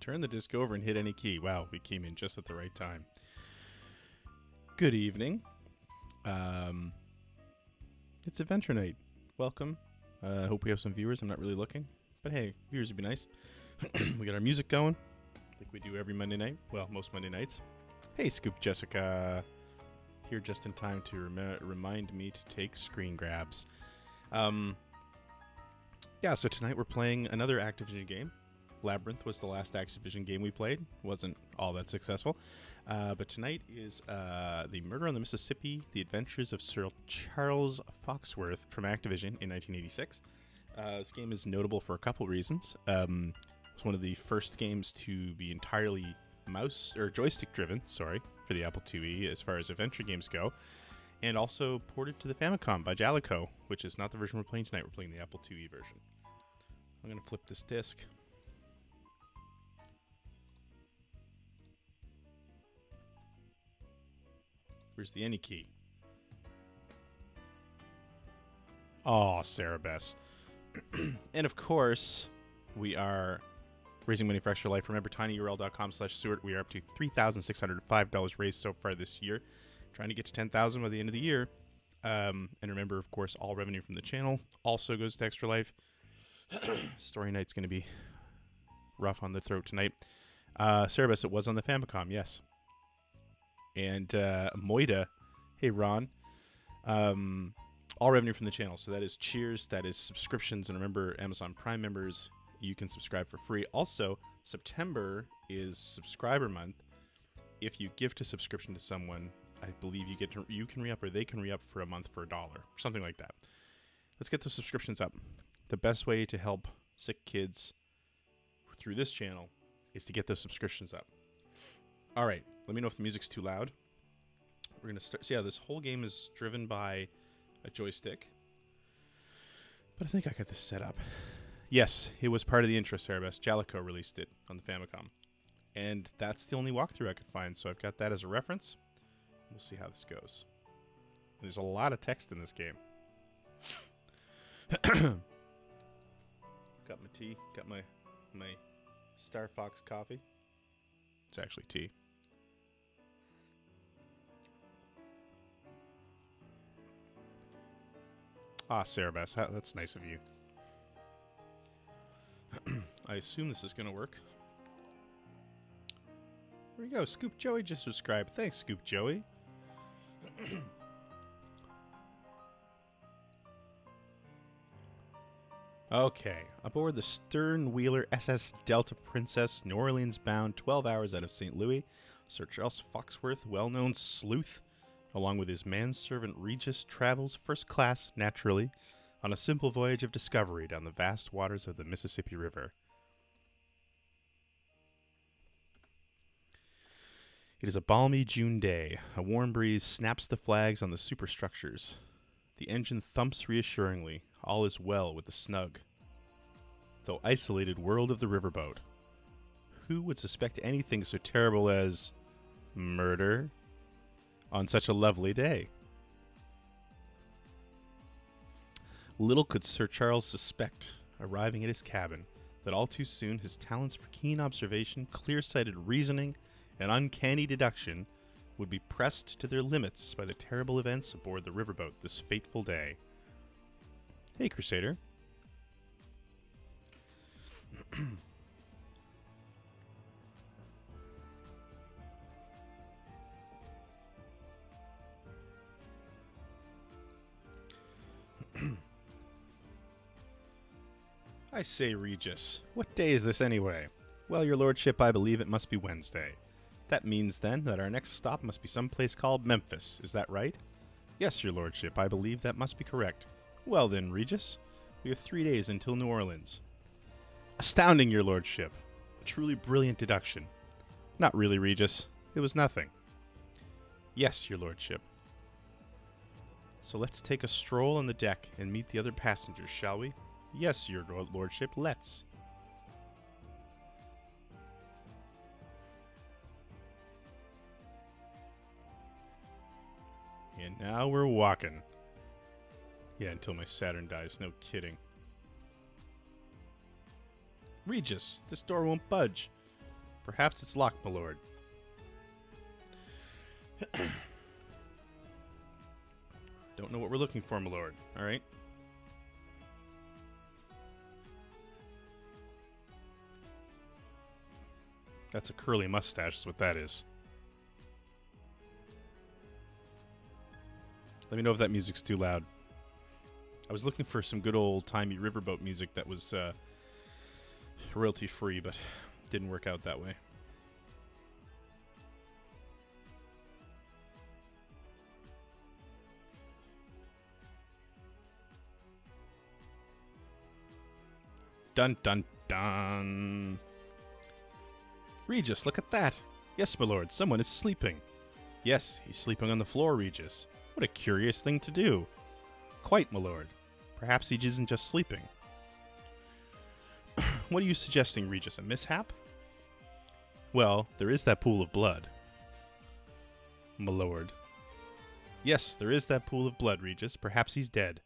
Turn the disc over and hit any key. Wow, we came in just at the right time. Good evening. It's Adventure Night. Welcome. I hope we have some viewers. I'm not really looking. But hey, viewers would be nice. We got our music going, like we do every Monday night. Well, most Monday nights. Hey, Scoop Jessica. Here just in time to remind me to take screen grabs. Yeah, so tonight we're playing another Activision game. Labyrinth was the last Activision game we played. Wasn't all that successful. But tonight is The Murder on the Mississippi, The Adventures of Sir Charles Foxworth from Activision in 1986. This game is notable for a couple reasons. It's one of the first games to be entirely mouse or joystick driven, for the Apple IIe as far as adventure games go, and also ported to the Famicom by Jalico, which is not the version we're playing tonight. We're playing the Apple IIe version. I'm going to flip this disc. Where's the any key? Oh, Sarah Bess. And of course, we are raising money for Extra Life. Remember, tinyurl.com/Seward. We are up to $3,605 raised so far this year. Trying to get to $10,000 by the end of the year. And remember, of course, all revenue from the channel also goes to Extra Life. Story night's going to be rough on the throat tonight. Sarah Bess, it was on the Famicom, yes. And Moida, hey Ron, all revenue from the channel. So that is cheers, that is subscriptions, and remember, Amazon Prime members, you can subscribe for free. Also, September is subscriber month. If you gift a subscription to someone, I believe you can re-up or they can re-up for a month for $1 or something like that. Let's get the subscriptions up. The best way to help sick kids through this channel is to get those subscriptions up. All right, let me know if the music's too loud. We're going to start. So yeah, this whole game is driven by a joystick. But I think I got this set up. Yes, it was part of the intro, Sarah Best. Jalico released it on the Famicom. And that's the only walkthrough I could find, so I've got that as a reference. We'll see how this goes. There's a lot of text in this game. Got my tea, got my Star Fox coffee. It's actually tea. Ah, Sarah Bess, that's nice of you. I assume this is going to work. There we go. Scoop Joey just subscribed. Thanks, Scoop Joey. Okay, aboard the stern-wheeler SS Delta Princess, New Orleans bound, 12 hours out of St. Louis, Sir Charles Foxworth, well-known sleuth, along with his manservant Regis, travels first class, naturally, on a simple voyage of discovery down the vast waters of the Mississippi River. It is a balmy June day. A warm breeze snaps the flags on the superstructures. The engine thumps reassuringly. All is well with the snug, though isolated world of the riverboat. Who would suspect anything so terrible as murder on such a lovely day? Little could Sir Charles suspect, arriving at his cabin, that all too soon his talents for keen observation, clear-sighted reasoning, and uncanny deduction would be pressed to their limits by the terrible events aboard the riverboat this fateful day. Hey, Crusader. I say, Regis, what day is this anyway? Well, your lordship, I believe it must be Wednesday. That means, then, that our next stop must be some place called Memphis. Is that right? Yes, your lordship, I believe that must be correct. Well, then, Regis, we have 3 days until New Orleans. Astounding, your lordship. Truly brilliant deduction. Not really, Regis. It was nothing. Yes, your lordship. So let's take a stroll on the deck and meet the other passengers, shall we? Yes, your lordship, let's. And now we're walking. Yeah, until my Saturn dies, no kidding. Regis, this door won't budge. Perhaps it's locked, my lord. Don't know what we're looking for, my lord. All right. That's a curly mustache, is what that is. Let me know if that music's too loud. I was looking for some good old-timey riverboat music that was royalty-free, but didn't work out that way. Dun dun dun. Regis, look at that. Yes, my lord, someone is sleeping. Yes, he's sleeping on the floor, Regis. What a curious thing to do. Quite, my lord. Perhaps he isn't just sleeping. What are you suggesting, Regis? A mishap? Well, there is that pool of blood. My lord. Yes, there is that pool of blood, Regis. Perhaps he's dead.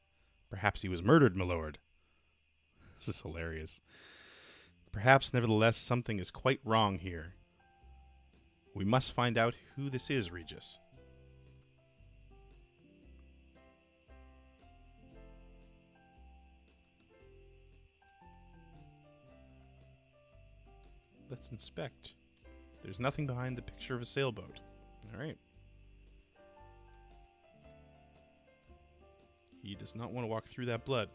Perhaps he was murdered, my lord. This is hilarious. Perhaps, nevertheless, something is quite wrong here. We must find out who this is, Regis. Let's inspect. There's nothing behind the picture of a sailboat. All right. He does not want to walk through that blood.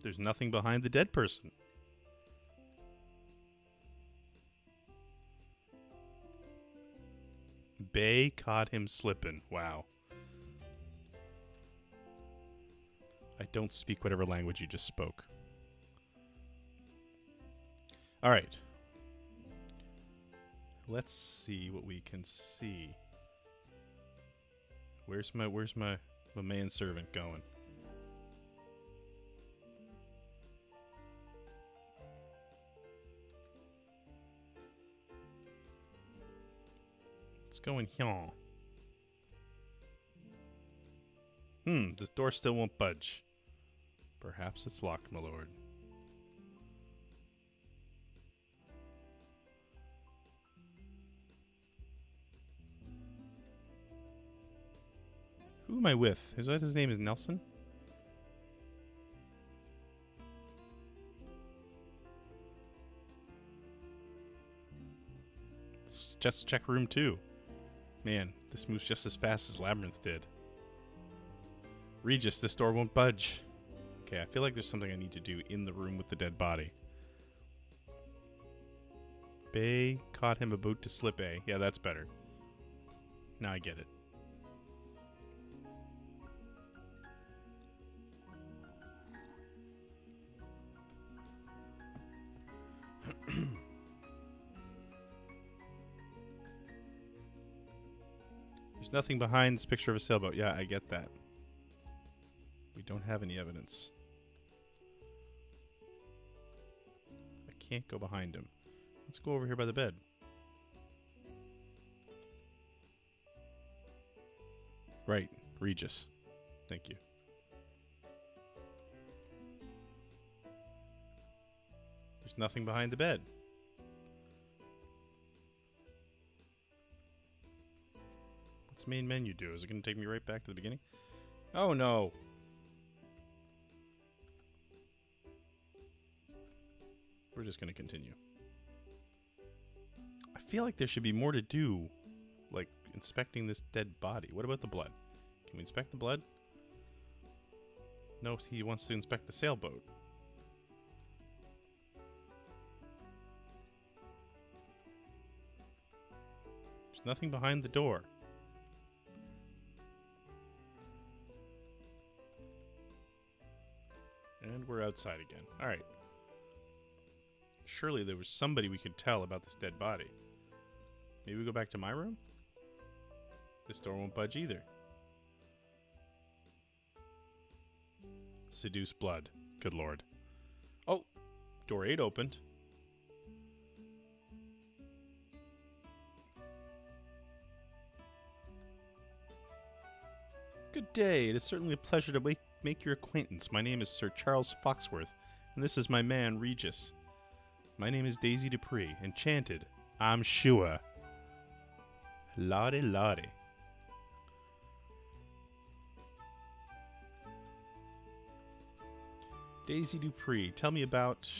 There's nothing behind the dead person. Bay caught him slipping. Wow. I don't speak whatever language you just spoke. All right. Let's see what we can see. Where's my manservant going? Let's go in here. The door still won't budge. Perhaps it's locked, my lord. Who am I with? Is that his name is Nelson? Let's just check room 2. Man, this moves just as fast as Labyrinth did. Regis, this door won't budge. Okay, I feel like there's something I need to do in the room with the dead body. Bay caught him about to slip A. Yeah, that's better. Now I get it. There's nothing behind this picture of a sailboat. Yeah, I get that. We don't have any evidence. I can't go behind him. Let's go over here by the bed. Right, Regis. Thank you. There's nothing behind the bed. What's main menu do? Is it going to take me right back to the beginning? Oh no! We're just going to continue. I feel like there should be more to do, like inspecting this dead body. What about the blood? Can we inspect the blood? No, he wants to inspect the sailboat. There's nothing behind the door. And we're outside again. All right. Surely there was somebody we could tell about this dead body. Maybe we go back to my room? This door won't budge either. Seduce blood. Good lord. Oh! Door 8 opened. Good day. It is certainly a pleasure to make your acquaintance. My name is Sir Charles Foxworth, and this is my man, Regis. My name is Daisy Dupree. Enchanted. I'm Shua. Lottie Lottie. Daisy Dupree, tell me about...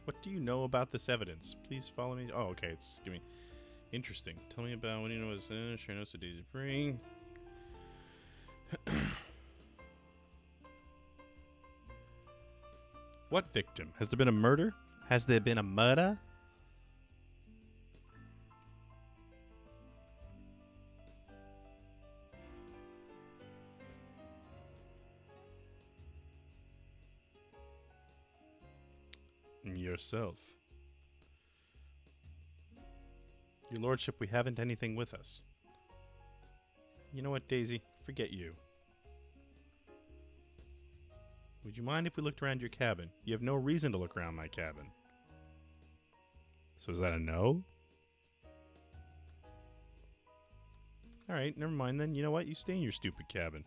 What do you know about this evidence? Please follow me. Oh, okay. It's giving me... Interesting. Tell me about when you know what's in. Sure knows Daisy Dupree. What victim? Has there been a murder? Has there been a murder? Yourself. Your lordship, we haven't anything with us. You know what, Daisy? Forget you. Would you mind if we looked around your cabin? You have no reason to look around my cabin. So is that a no? Alright, never mind then. You know what? You stay in your stupid cabin.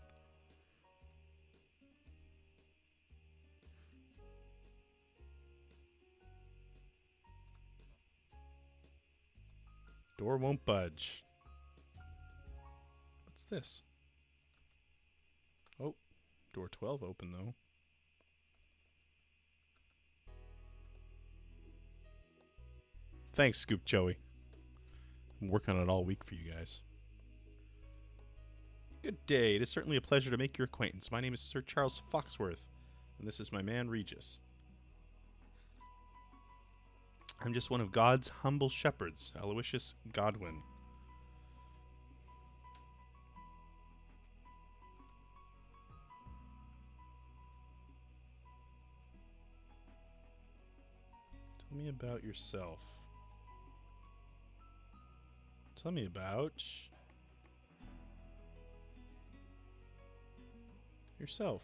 Door won't budge. What's this? Oh, door 12 open though. Thanks, Scoop Joey. I'm working on it all week for you guys. Good day. It is certainly a pleasure to make your acquaintance. My name is Sir Charles Foxworth, and this is my man Regis. I'm just one of God's humble shepherds, Aloysius Godwin. Tell me about yourself. Tell me about yourself.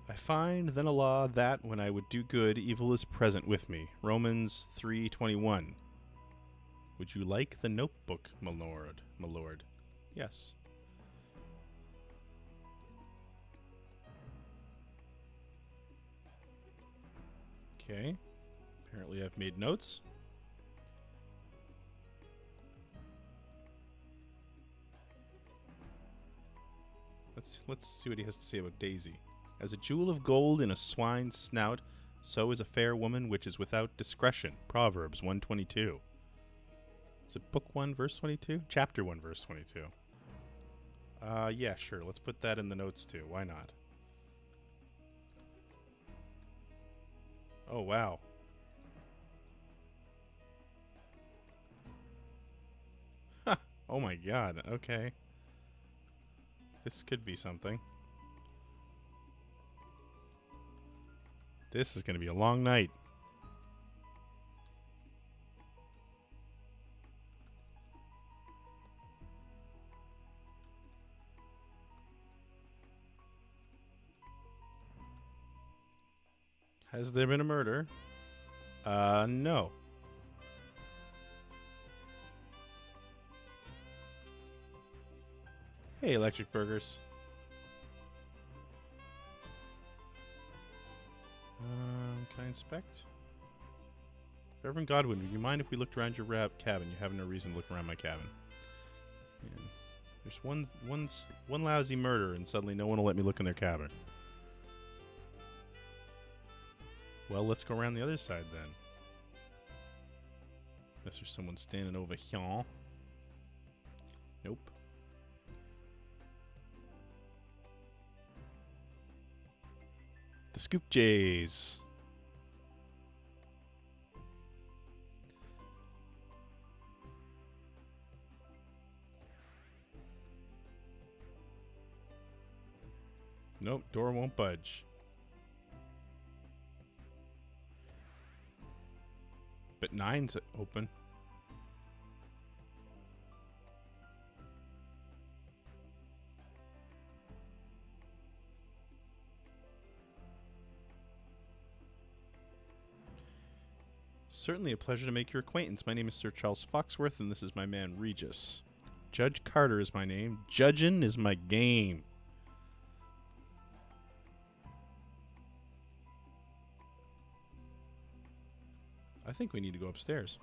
I find then a law that when I would do good, evil is present with me. Romans 3:21. Would you like the notebook, my lord? My lord. Yes. Okay. Apparently I've made notes. Let's see what he has to say about Daisy. As a jewel of gold in a swine's snout, so is a fair woman which is without discretion. Proverbs 1:22. Is it book 1, verse 22? Chapter 1, verse 22. Yeah, sure. Let's put that in the notes too. Why not? Oh, wow. Oh my god. Okay. This could be something. This is going to be a long night. Has there been a murder? No. Hey, Electric Burgers. Can I inspect? Reverend Godwin, would you mind if we looked around your cabin? You have no reason to look around my cabin. Man, there's one lousy murder, and suddenly no one will let me look in their cabin. Well, let's go around the other side then. Unless there's someone standing over here. Nope. The Scoop Jays. Nope, door won't budge. But 9's open. Certainly a pleasure to make your acquaintance. My name is Sir Charles Foxworth, and this is my man Regis. Judge Carter is my name. Judgin' is my game. I think we need to go upstairs.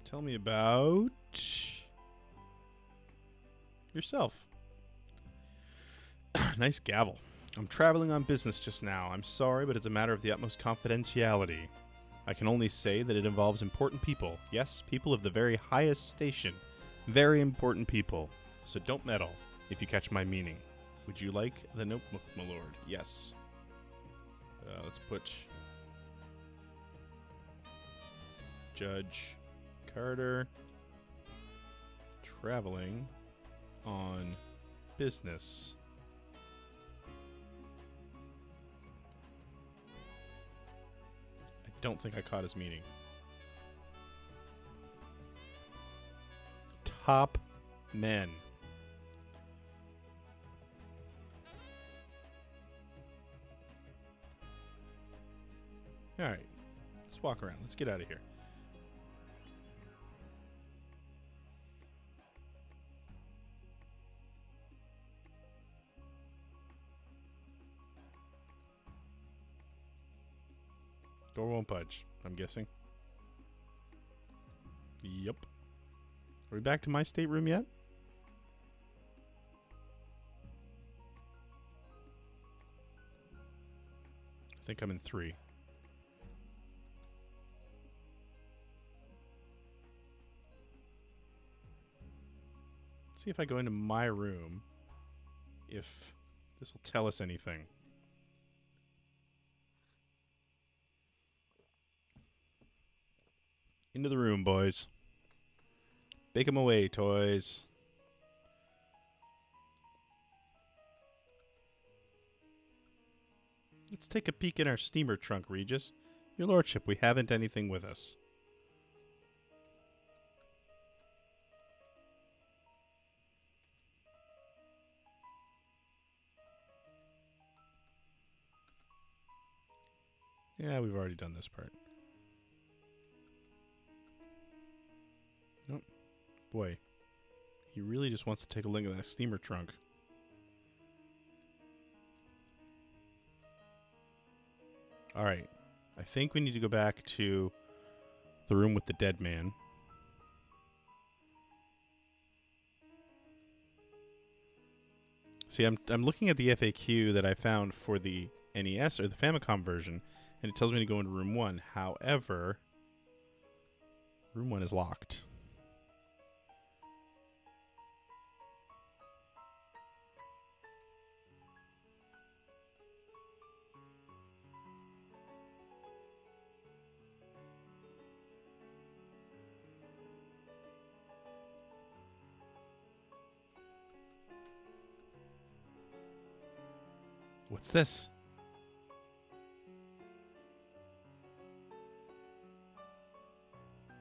Tell me about yourself. Nice gavel. I'm traveling on business just now. I'm sorry, but it's a matter of the utmost confidentiality. I can only say that it involves important people. Yes, people of the very highest station. Very important people. So don't meddle, if you catch my meaning. Would you like the notebook, my lord? Yes. Let's put Judge Carter traveling on business. I don't think I caught his meaning. Top men. All right, let's walk around. Let's get out of here. Door won't budge, I'm guessing. Yep. Are we back to my stateroom yet? I think I'm in 3. Let's see if I go into my room, if this will tell us anything. Into the room, boys. Bake 'em away, toys. Let's take a peek in our steamer trunk, Regis. Your lordship, we haven't anything with us. Yeah, we've already done this part. Nope. Boy, he really just wants to take a look at that steamer trunk. All right. I think we need to go back to the room with the dead man. See, I'm looking at the FAQ that I found for the NES or the Famicom version, and it tells me to go into room 1. However, room 1 is locked. What's this?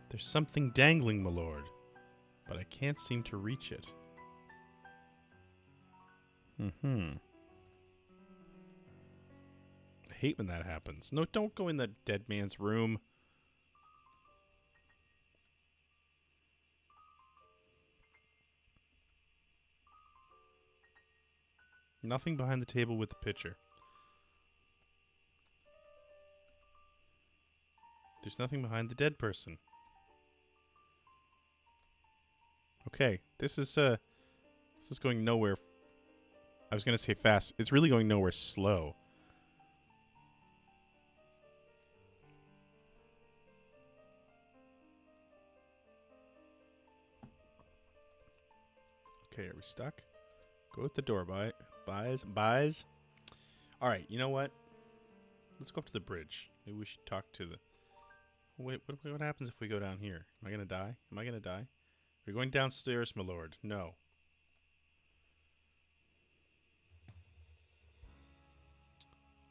There's something dangling, my lord, but I can't seem to reach it. I hate when that happens. No, don't go in the dead man's room. Nothing behind the table with the pitcher. There's nothing behind the dead person. Okay, this is going nowhere. I was gonna say fast. It's really going nowhere slow. Okay, are we stuck? Go at the door, buys. All right, you know what? Let's go up to the bridge. Maybe we should talk to the... Wait, what happens if we go down here? Am I going to die? Am I going to die? We're going downstairs, my lord. No.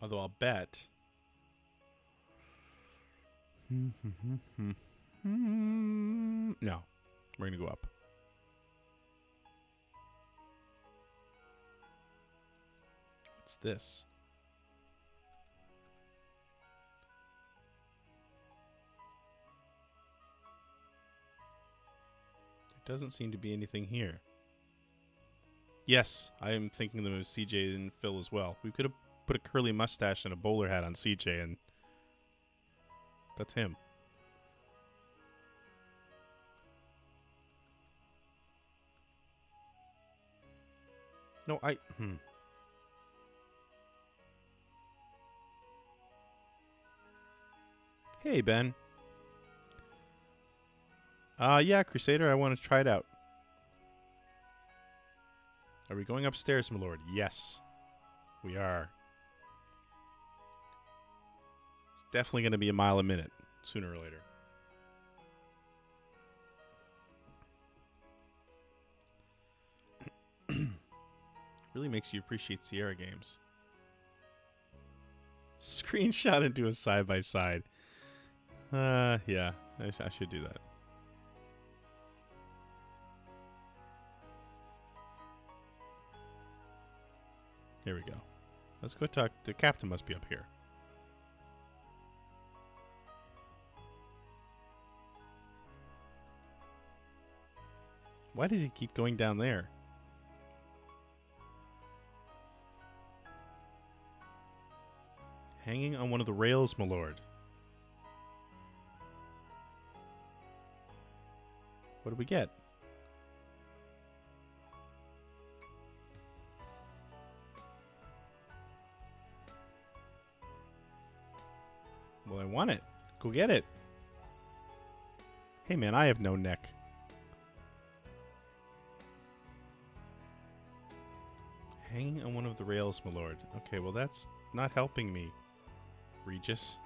Although I'll bet... No. We're going to go up. this? There doesn't seem to be anything here. Yes, I am thinking them as CJ and Phil as well. We could have put a curly mustache and a bowler hat on CJ, and that's him. No, Hey, Ben. Yeah, Crusader, I want to try it out. Are we going upstairs, my lord? Yes, we are. It's definitely going to be a mile a minute, sooner or later. Really makes you appreciate Sierra games. Screenshot into a side-by-side. Yeah, I should do that. Here we go. Let's go talk. The captain must be up here. Why does he keep going down there? Hanging on one of the rails, my lord. What do we get? Well, I want it. Go get it. Hey, man, I have no neck. Hanging on one of the rails, my lord. Okay, well, that's not helping me, Regis.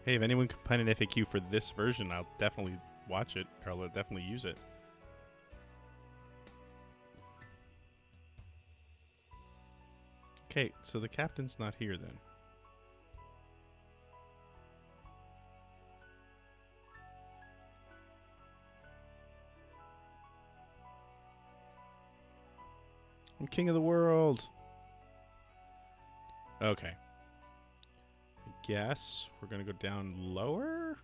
Hey, if anyone can find an FAQ for this version, I'll definitely watch it, or I'll definitely use it. Okay, so the captain's not here then. I'm king of the world. Okay. I guess we're going to go down lower?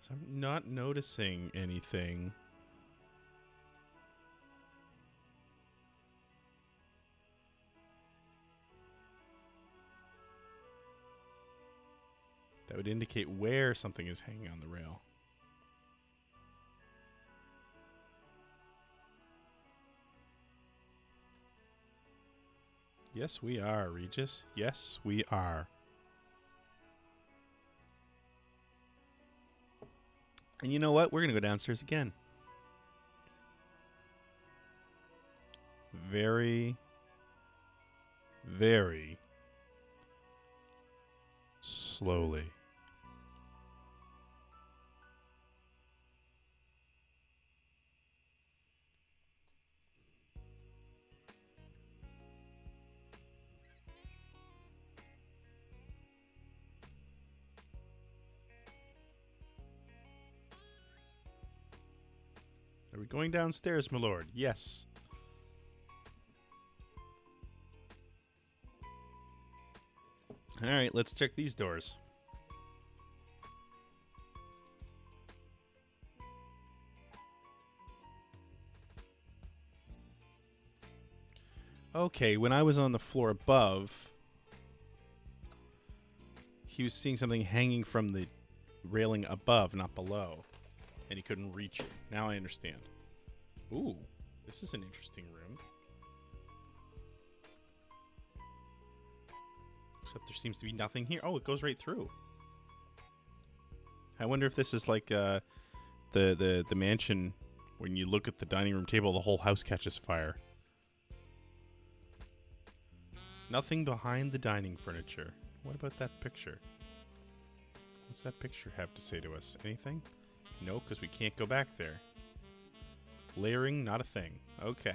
So I'm not noticing anything. That would indicate where something is hanging on the rail. Yes, we are, Regis. Yes, we are. And you know what? We're going to go downstairs again. Very, very slowly. Are we going downstairs, my lord? Yes. All right, let's check these doors. Okay, when I was on the floor above, he was seeing something hanging from the railing above, not below, and he couldn't reach it. Now I understand. Ooh, this is an interesting room. Except there seems to be nothing here. Oh, it goes right through. I wonder if this is like the mansion. When you look at the dining room table, the whole house catches fire. Nothing behind the dining furniture. What about that picture? What's that picture have to say to us? Anything? No, because we can't go back there. Layering, not a thing. Okay.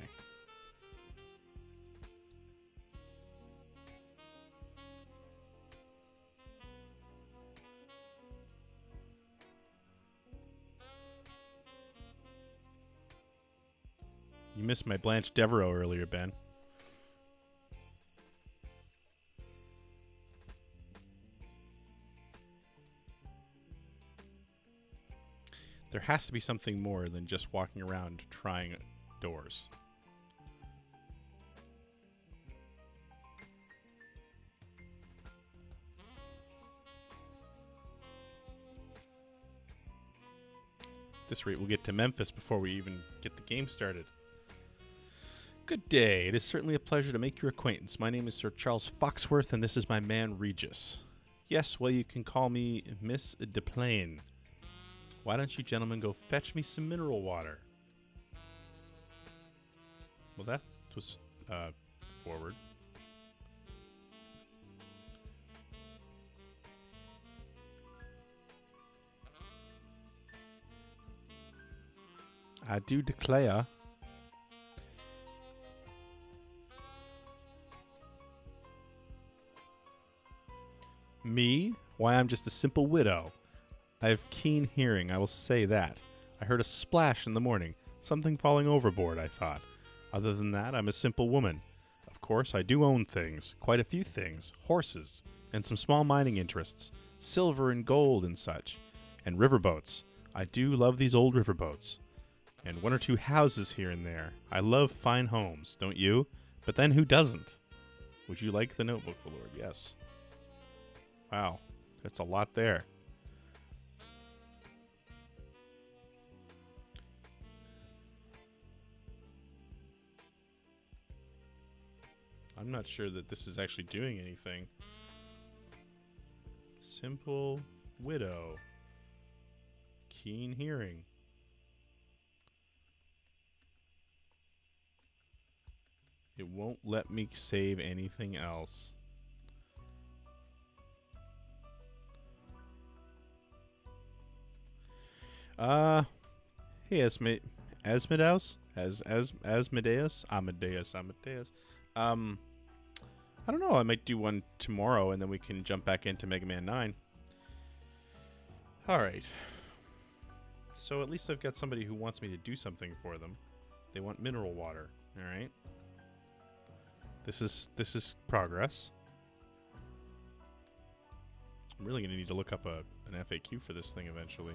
You missed my Blanche Devereaux earlier, Ben. There has to be something more than just walking around trying doors. At this rate, we'll get to Memphis before we even get the game started. Good day. It is certainly a pleasure to make your acquaintance. My name is Sir Charles Foxworth, and this is my man Regis. Yes, well, you can call me Miss DePlane. Why don't you gentlemen go fetch me some mineral water? Well, that was forward. I do declare. Me? Why, I'm just a simple widow. I have keen hearing, I will say that. I heard a splash in the morning. Something falling overboard, I thought. Other than that, I'm a simple woman. Of course, I do own things. Quite a few things. Horses. And some small mining interests. Silver and gold and such. And riverboats. I do love these old riverboats. And one or two houses here and there. I love fine homes, don't you? But then who doesn't? Would you like the notebook, my lord? Yes. Wow. That's a lot there. I'm not sure that this is actually doing anything. Simple widow. Keen hearing. It won't let me save anything else. Hey, Asmodeus? Asmodeus? Amadeus. I don't know. I might do one tomorrow, and then we can jump back into Mega Man 9. All right. So at least I've got somebody who wants me to do something for them. They want mineral water. All right. This is progress. I'm really gonna need to look up an FAQ for this thing eventually.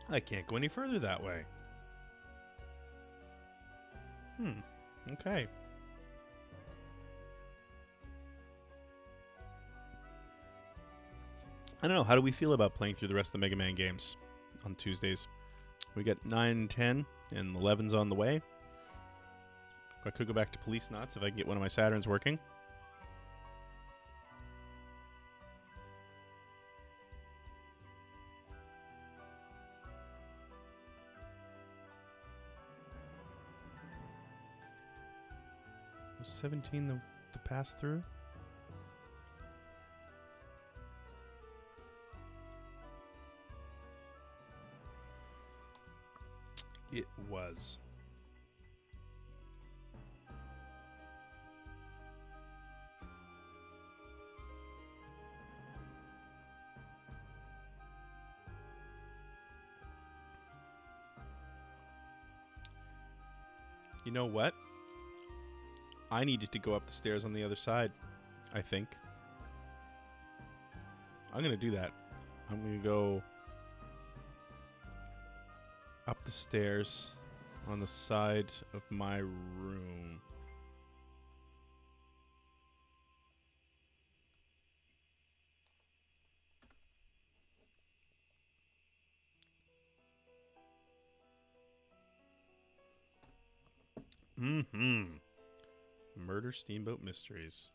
I can't go any further that way. Okay. I don't know. How do we feel about playing through the rest of the Mega Man games on Tuesdays? We got 9, 10, and 11's on the way. I could go back to Police Knots if I can get one of my Saturns working. Was 17 the pass through? It was. You know what? I needed to go up the stairs on the other side, I think. I'm going to do that. I'm going to go up the stairs on the side of my room. Murder Steamboat Mysteries.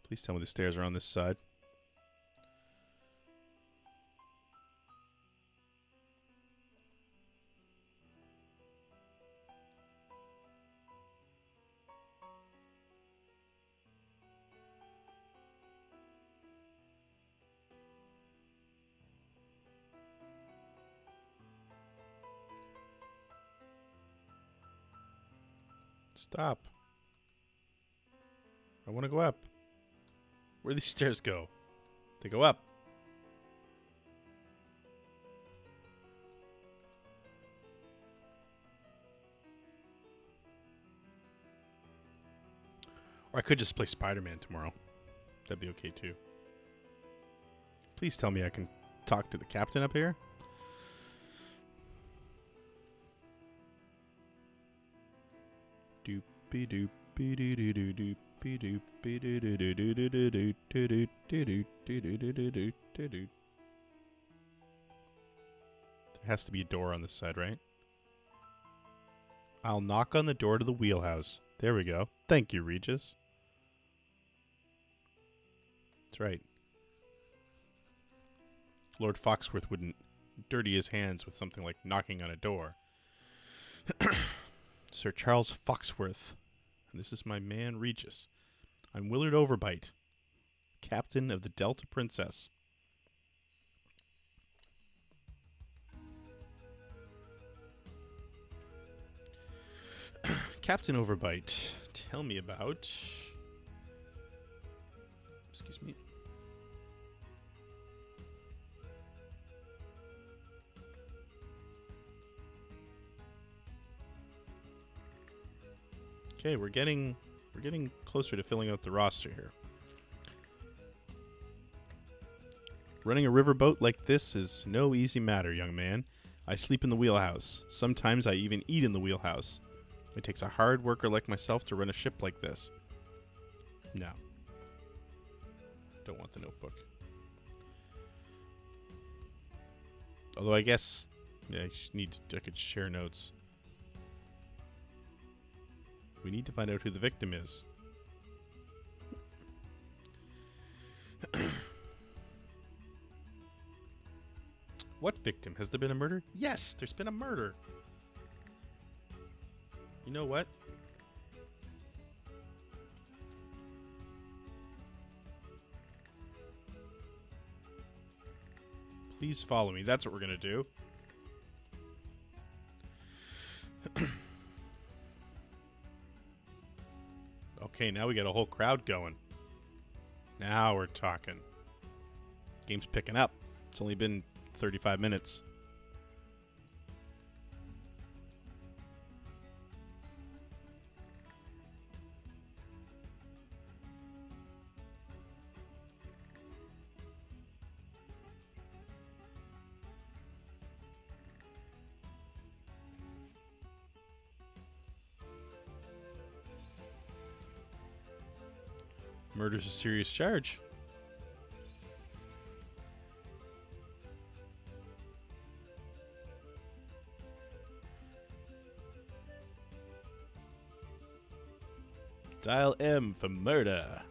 Please tell me the stairs are on this side. Stop. I want to go up. Where do these stairs go? They go up. Or I could just play Spider-Man tomorrow. That'd be okay too. Please tell me I can talk to the captain up here. Doopy doopy doo doo doo doopy doopy doo doo doo doo doo doo doo doo doo doo doo doo doo. There has to be a door on this side, right? I'll knock on the door to the wheelhouse. There we go. Thank you, Regis. That's right. Lord Foxworth wouldn't dirty his hands with something like knocking on a door. Sir Charles Foxworth. And this is my man, Regis. I'm Willard Overbite, captain of the Delta Princess. Captain Overbite, tell me about... Excuse me. Okay, we're getting closer to filling out the roster here. Running a riverboat like this is no easy matter, young man. I sleep in the wheelhouse. Sometimes I even eat in the wheelhouse. It takes a hard worker like myself to run a ship like this. No. Don't want the notebook. Although I guess I could share notes. We need to find out who the victim is. What victim? Has there been a murder? Yes, there's been a murder. You know what? Please follow me. That's what we're going to do. Okay, now we got a whole crowd going. Now we're talking. Game's picking up. It's only been 35 minutes. Murder's a serious charge. Dial M for murder.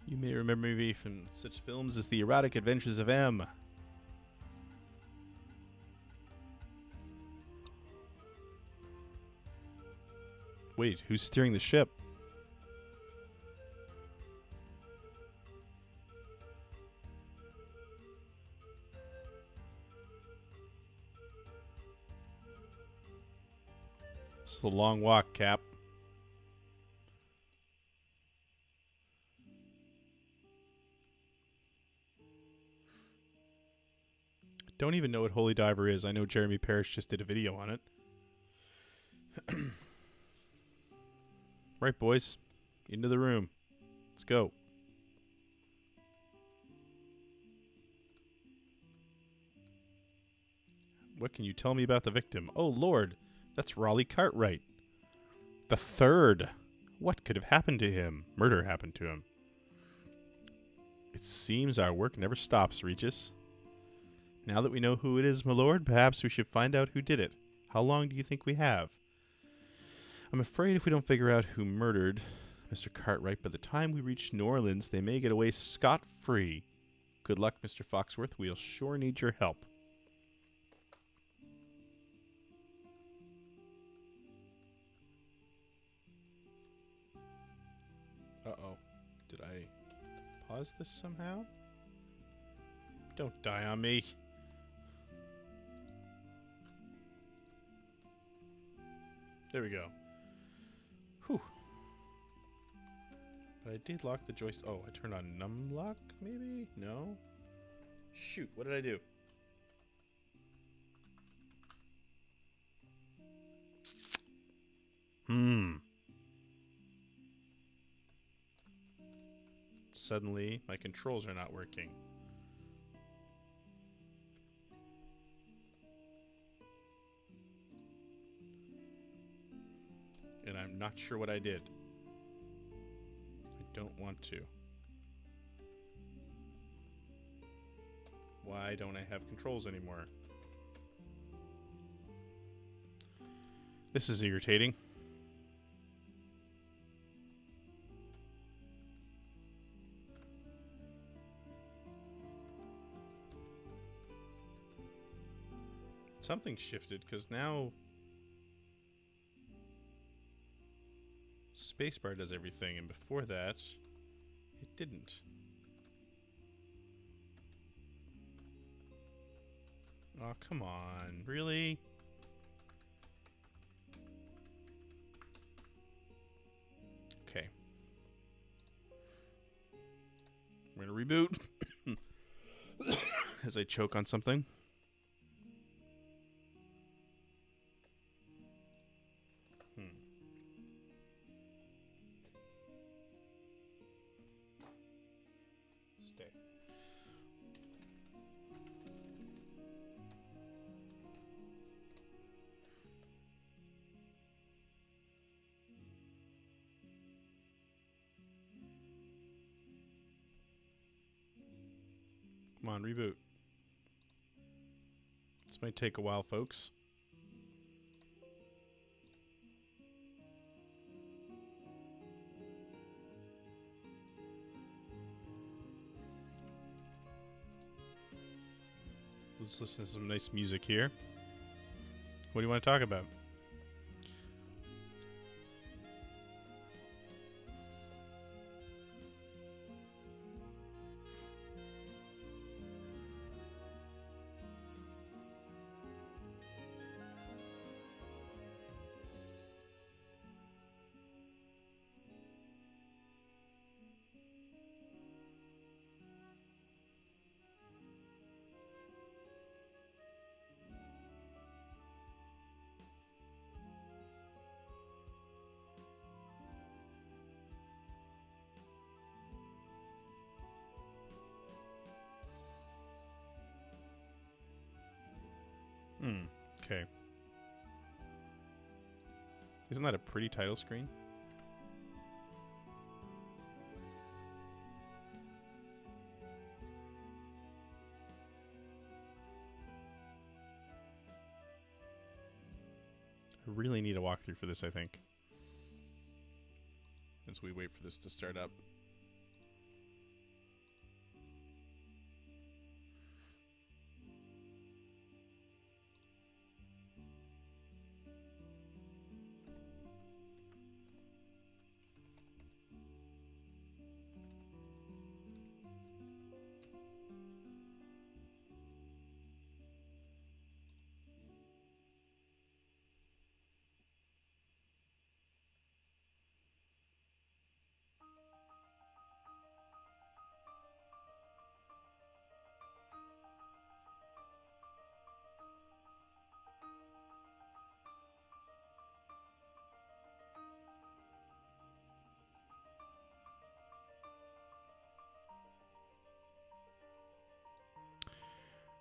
You may remember me from such films as The Erotic Adventures of M. Wait, who's steering the ship? It's a long walk, Cap. Don't even know what Holy Diver is. I know Jeremy Parrish just did a video on it. Right, boys. Into the room. Let's go. What can you tell me about the victim? Oh, Lord. That's Raleigh Cartwright. The third. What could have happened to him? Murder happened to him. It seems our work never stops, Regis. Now that we know who it is, my lord, perhaps we should find out who did it. How long do you think we have? I'm afraid if we don't figure out who murdered Mr. Cartwright by the time we reach New Orleans, they may get away scot-free. Good luck, Mr. Foxworth. We'll sure need your help. Uh-oh. Did I pause this somehow? Don't die on me. There we go. Whew. But I did lock the joystick. Oh, I turned on num lock, maybe? No? Shoot, what did I do? Suddenly, my controls are not working. And I'm not sure what I did. I don't want to. Why don't I have controls anymore? This is irritating. Something shifted, because now spacebar does everything, and before that, it didn't. Oh, come on. Really? Okay. We're gonna reboot as I choke on something. Stay. Come on, reboot. This might take a while, folks. Let's listen to some nice music here. What do you want to talk about? Okay. Isn't that a pretty title screen? I really need a walkthrough for this, I think. As we wait for this to start up.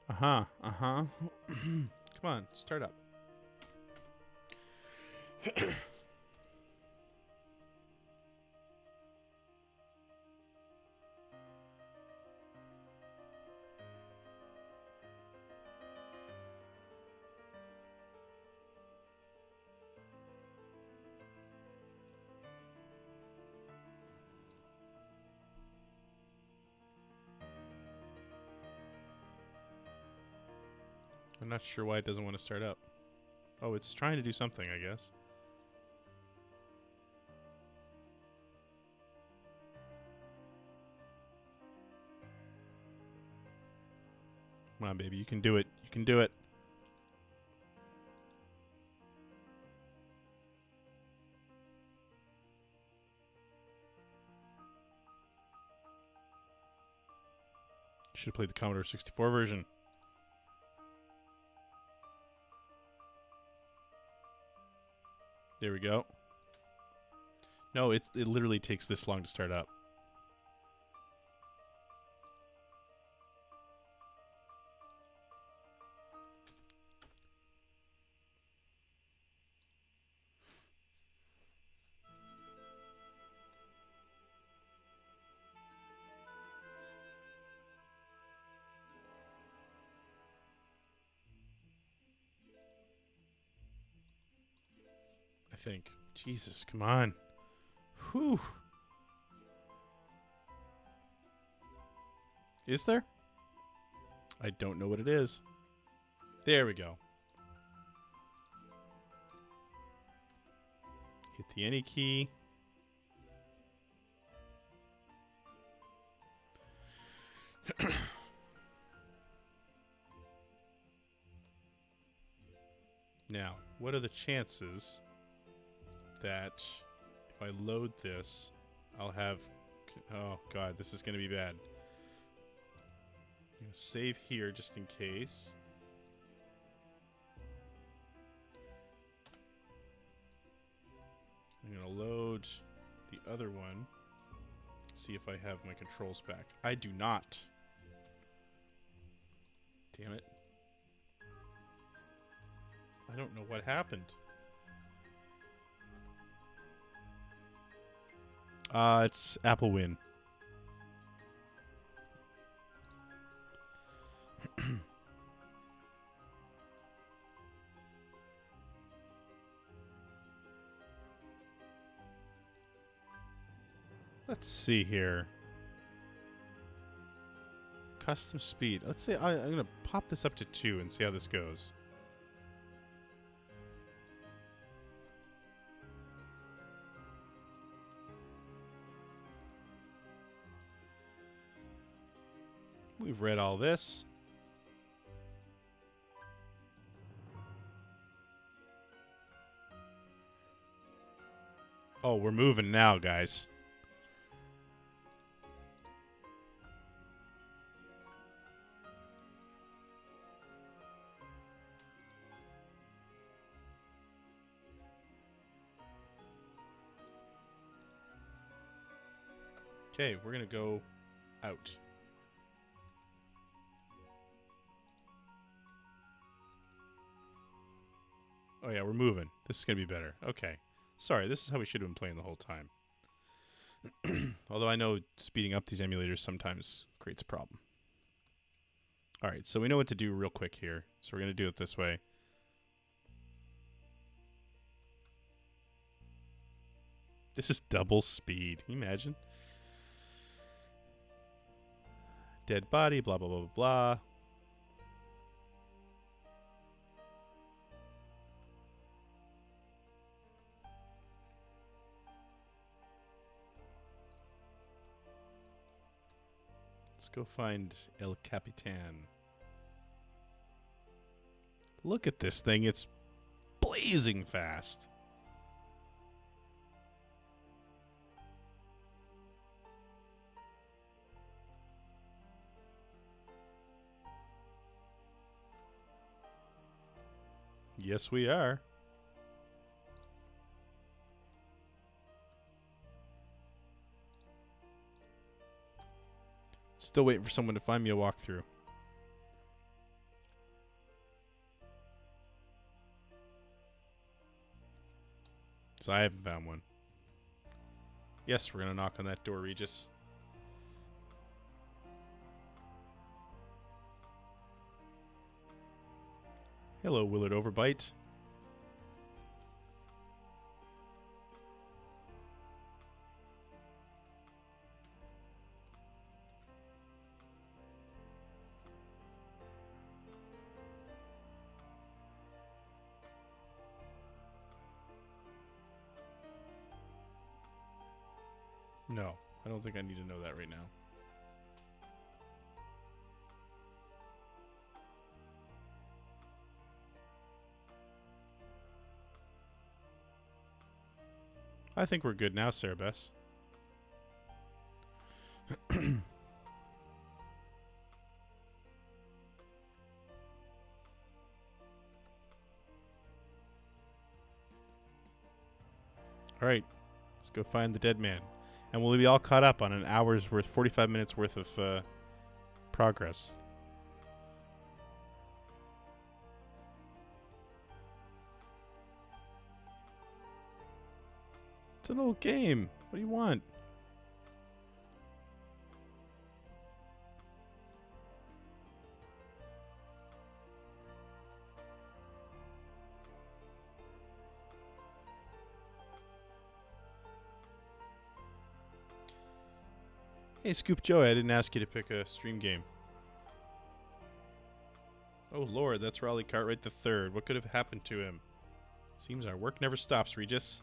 Uh-huh. Come on, start up. I'm not sure why it doesn't want to start up. Oh, it's trying to do something, I guess. Come on, baby. You can do it. You can do it. Should have played the Commodore 64 version. There we go. No, it literally takes this long to start up. I think. Jesus, come on. Whew. Is there? I don't know what it is. There we go. Hit the any key. Now, what are the chances that if I load this, I'll have... Oh, God, this is going to be bad. I'm going to save here just in case. I'm going to load the other one. See if I have my controls back. I do not. Damn it. I don't know what happened. It's Apple Win. Let's see here. Custom speed. Let's say I'm going to pop this up to 2 and see how this goes. We've read all this. Oh, we're moving now, guys. Okay, we're going to go out. Oh yeah, we're moving. This is going to be better. Okay. Sorry, this is how we should have been playing the whole time. Although I know speeding up these emulators sometimes creates a problem. Alright, so we know what to do real quick here. So we're going to do it this way. This is double speed. Can you imagine? Dead body, blah, blah, blah, blah, blah. Let's go find El Capitan. Look at this thing. It's blazing fast. Yes, we are. Still waiting for someone to find me a walkthrough. So I haven't found one. Yes, we're going to knock on that door, Regis. Hello, Willard Overbite. No, I don't think I need to know that right now. I think we're good now, Cerebus. All right, let's go find the dead man. And we'll be all caught up on an hour's worth, 45 minutes worth of progress. It's an old game. What do you want? Hey, Scoop Joey, I didn't ask you to pick a stream game. Oh, Lord, that's Raleigh Cartwright III. What could have happened to him? Seems our work never stops, Regis.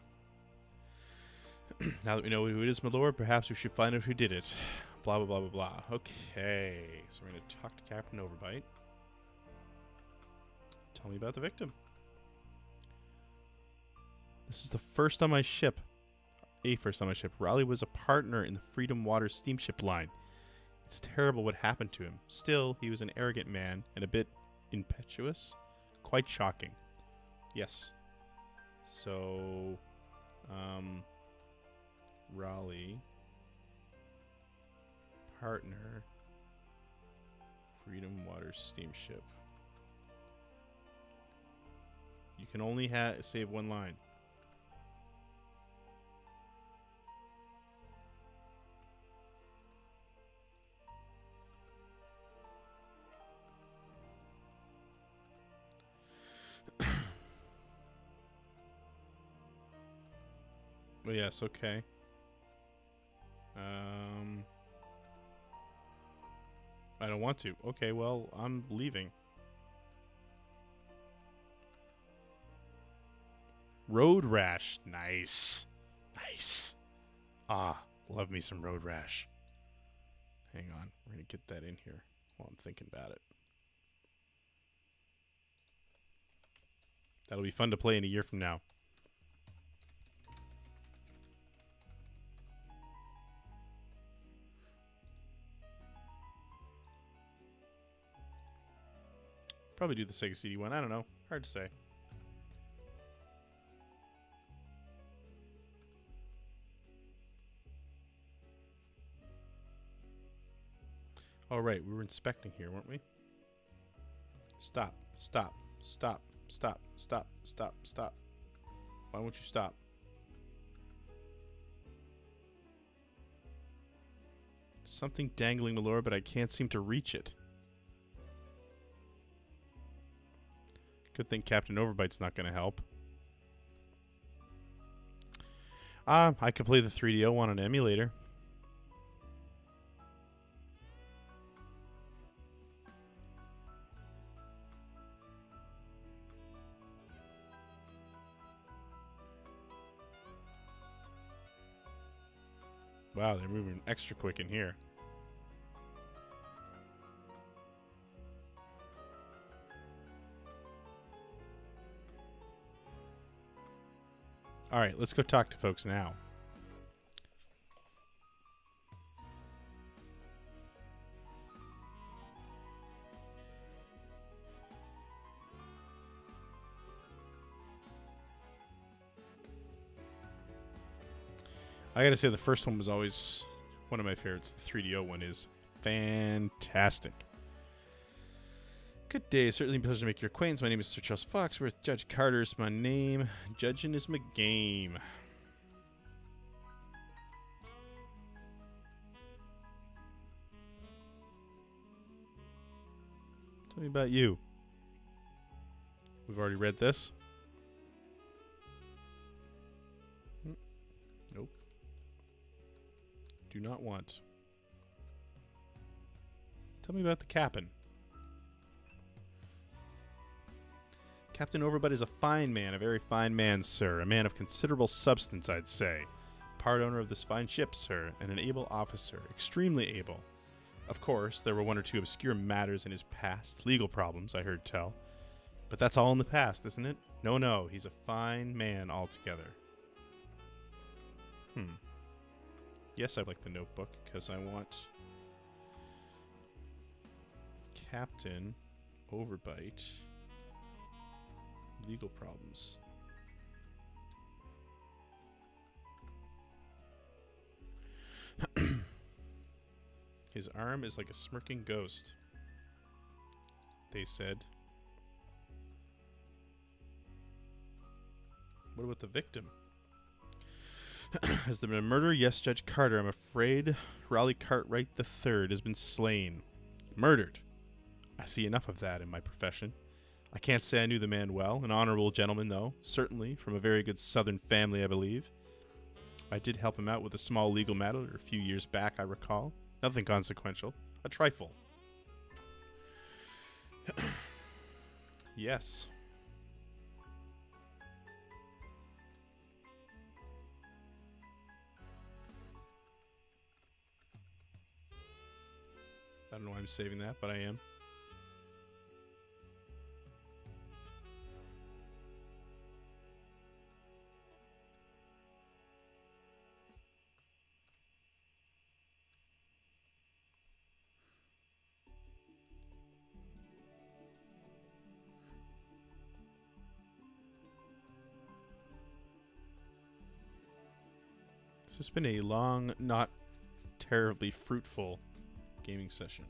Now that we know who it is, my lord, perhaps we should find out who did it. Blah, blah, blah, blah, blah. Okay, so we're going to talk to Captain Overbite. Tell me about the victim. This is the first on my ship. First on my ship. Raleigh was a partner in the Freedom Water steamship line. It's terrible what happened to him. Still, he was an arrogant man and a bit impetuous. Quite shocking. Yes. So, Raleigh, partner, Freedom Water steamship. You can only save one line. Oh, yes, okay. I don't want to. Okay, well, I'm leaving. Road rash. Nice. Nice. Ah, love me some road rash. Hang on. We're going to get that in here while I'm thinking about it. That'll be fun to play in a year from now. Probably do the Sega CD one. I don't know. Hard to say. All right, we were inspecting here, weren't we? Stop, stop, stop, stop, stop, stop, stop. Why won't you stop? Something dangling, my lord, but I can't seem to reach it. Good thing Captain Overbite's not going to help. I could play the 3DO on an emulator. Wow, they're moving extra quick in here. All right, let's go talk to folks now. I gotta say, the first one was always one of my favorites. The 3DO one is fantastic. Good day. Certainly a pleasure to make your acquaintance. My name is Sir Charles Foxworth. Judge Carter's my name. Judging is my game. Tell me about you. We've already read this. Nope. Do not want. Tell me about the captain. Captain Overbutt is a fine man, a very fine man, sir. A man of considerable substance, I'd say. Part owner of this fine ship, sir, and an able officer. Extremely able. Of course, there were one or two obscure matters in his past. Legal problems, I heard tell. But that's all in the past, isn't it? No, no, he's a fine man altogether. Yes, I'd like the notebook, because I want Captain Overbite. Legal problems. His arm is like a smirking ghost, they said. What about the victim? Has there been a murder? Yes, Judge Carter. I'm afraid Raleigh Cartwright III has been slain. Murdered. I see enough of that in my profession. I can't say I knew the man well. An honorable gentleman, though. Certainly. From a very good southern family, I believe. I did help him out with a small legal matter a few years back, I recall. Nothing consequential. A trifle. Yes. I don't know why I'm saving that, but I am. This has been a long, not terribly fruitful gaming session.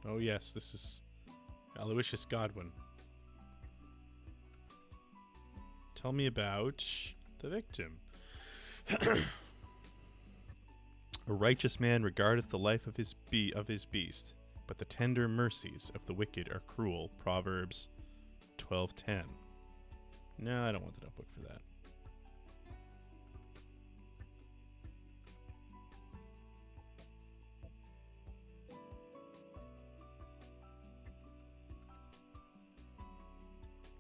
Oh yes, this is Aloysius Godwin. Tell me about the victim. A righteous man regardeth the life of his beast, but the tender mercies of the wicked are cruel. Proverbs 12:10. No, I don't want the notebook for that.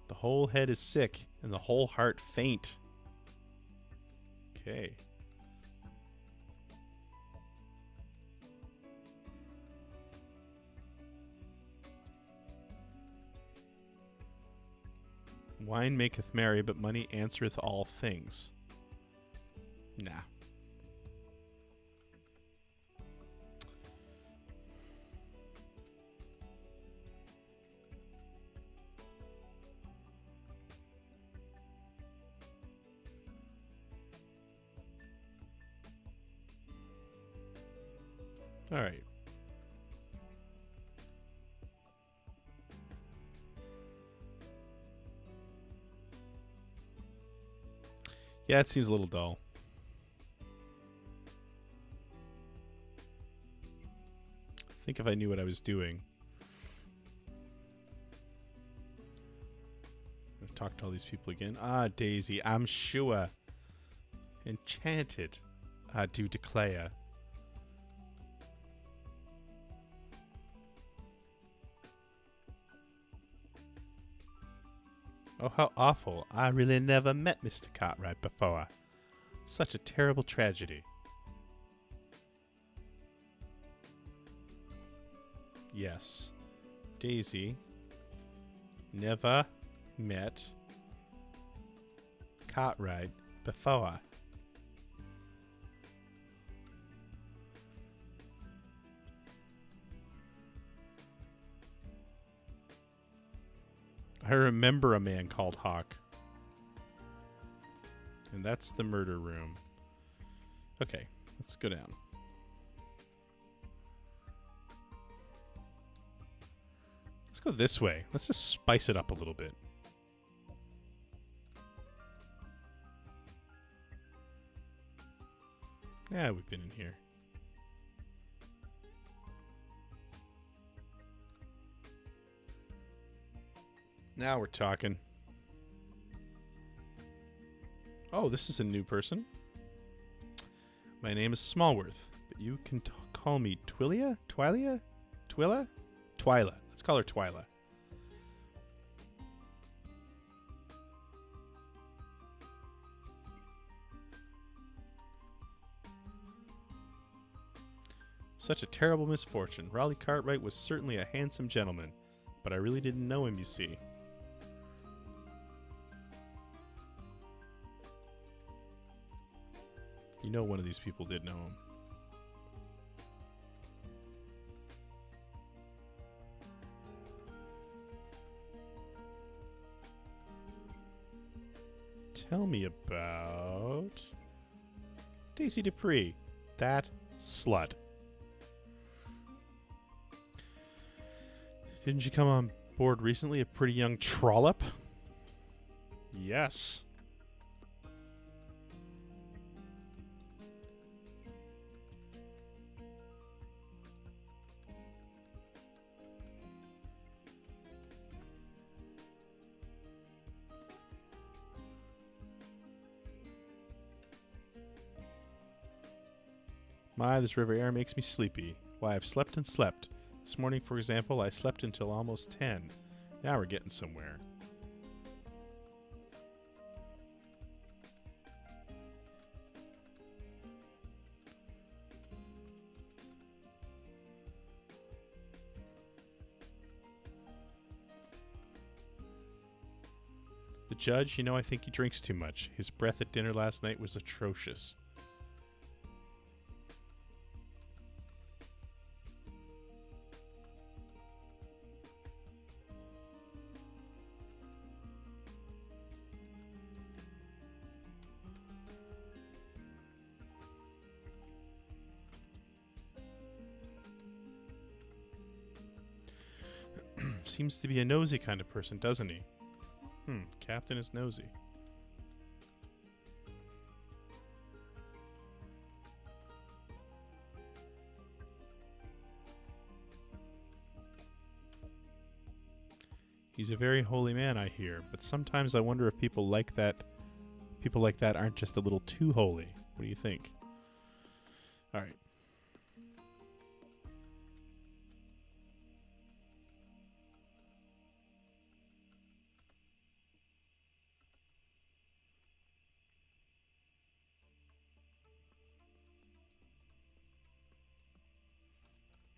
The whole head is sick, and the whole heart faint. Okay. Wine maketh merry, but money answereth all things. Nah. All right. Yeah, it seems a little dull. I think if I knew what I was doing. I've talked to all these people again. Ah, Daisy, I'm sure. Enchanted, I do declare. Oh, how awful. I really never met Mr. Cartwright before. Such a terrible tragedy. Yes. Daisy never met Cartwright before. I remember a man called Hawk. And that's the murder room. Okay, let's go down. Let's go this way. Let's just spice it up a little bit. Yeah, we've been in here. Now we're talking. Oh, this is a new person. My name is Smallworth, but you can call me Twilia? Twilia? Twilla? Twyla. Let's call her Twyla. Such a terrible misfortune. Raleigh Cartwright was certainly a handsome gentleman, but I really didn't know him, you see. You know one of these people did know him. Tell me about Daisy Dupree. That slut. Didn't you come on board recently, a pretty young trollop? Yes. My, this river air makes me sleepy. Why, I've slept and slept. This morning, for example, I slept until almost 10. Now we're getting somewhere. The judge, I think he drinks too much. His breath at dinner last night was atrocious. Seems to be a nosy kind of person, doesn't he? Captain is nosy. He's a very holy man, I hear, but sometimes I wonder if people like that aren't just a little too holy. What do you think? All right.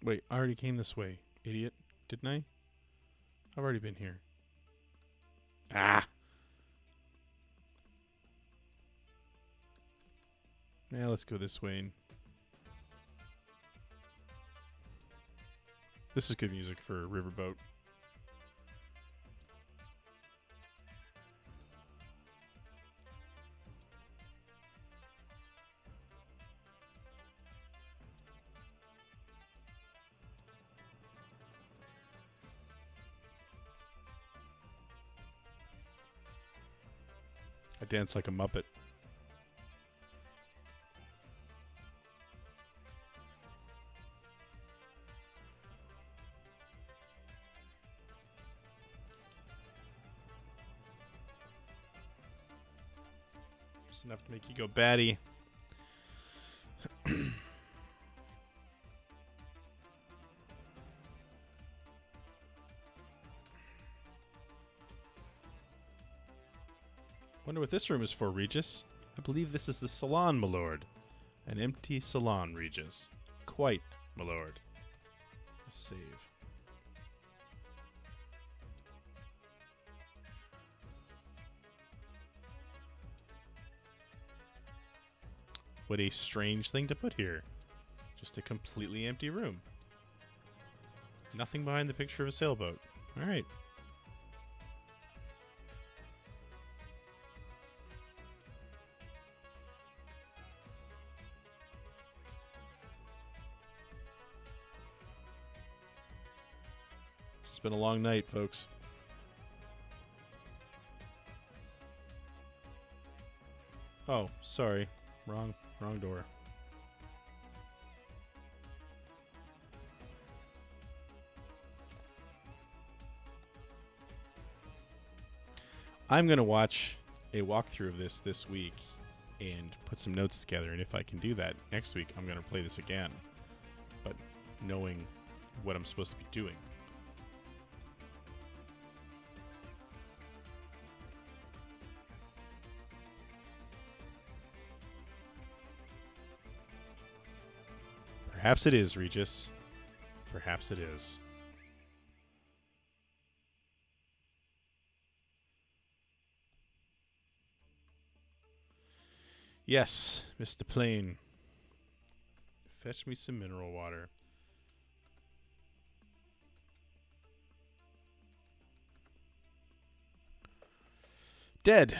Wait, I already came this way, idiot. Didn't I? I've already been here. Ah! Now let's go this way. And this is good music for a riverboat. I dance like a Muppet. Just enough to make you go batty. Wonder what this room is for, Regis. I believe this is the salon, my lord. An empty salon, Regis. Quite, my lord. Let's save. What a strange thing to put here. Just a completely empty room. Nothing behind the picture of a sailboat. Alright. It's been a long night, folks. Oh, sorry. Wrong door. I'm going to watch a walkthrough of this week and put some notes together, and if I can do that next week, I'm going to play this again, but knowing what I'm supposed to be doing. Perhaps it is, Regis. Perhaps it is. Yes, Mr. Plain. Fetch me some mineral water. Dead.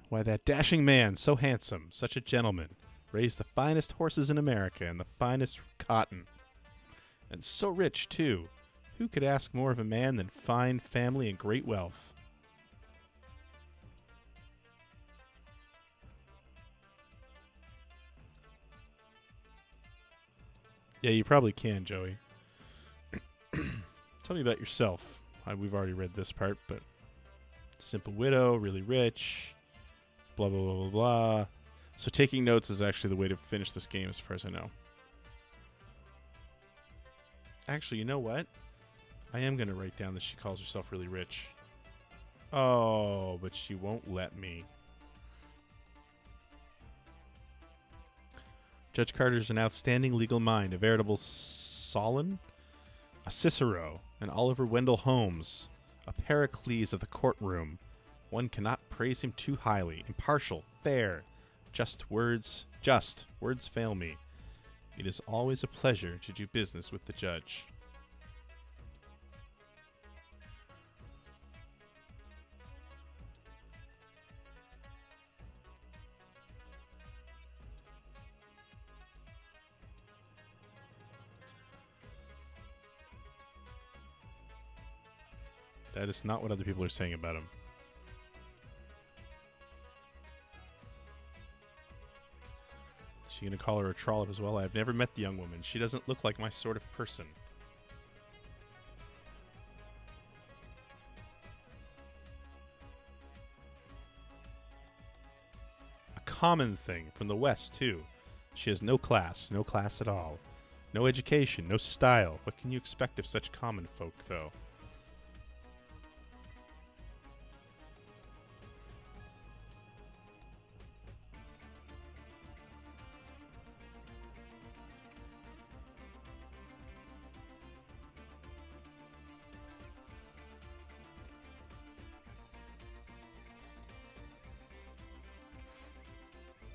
Why, that dashing man, so handsome, such a gentleman, raised the finest horses in America and the finest cotton. And so rich, too. Who could ask more of a man than fine family and great wealth? Yeah, you probably can, Joey. Tell me about yourself. We've already read this part, but simple widow, really rich, blah, blah, blah, blah, blah. So taking notes is actually the way to finish this game as far as I know. Actually, you know what? I am going to write down that she calls herself really rich. Oh, but she won't let me. Judge Carter's an outstanding legal mind, a veritable Solon, a Cicero, an Oliver Wendell Holmes, a Pericles of the courtroom. One cannot praise him too highly. Impartial, fair, just words fail me. It is always a pleasure to do business with the judge. That is not what other people are saying about him. Is she going to call her a trollop as well? I've never met the young woman. She doesn't look like my sort of person. A common thing from the West, too. She has no class at all. No education, no style. What can you expect of such common folk, though?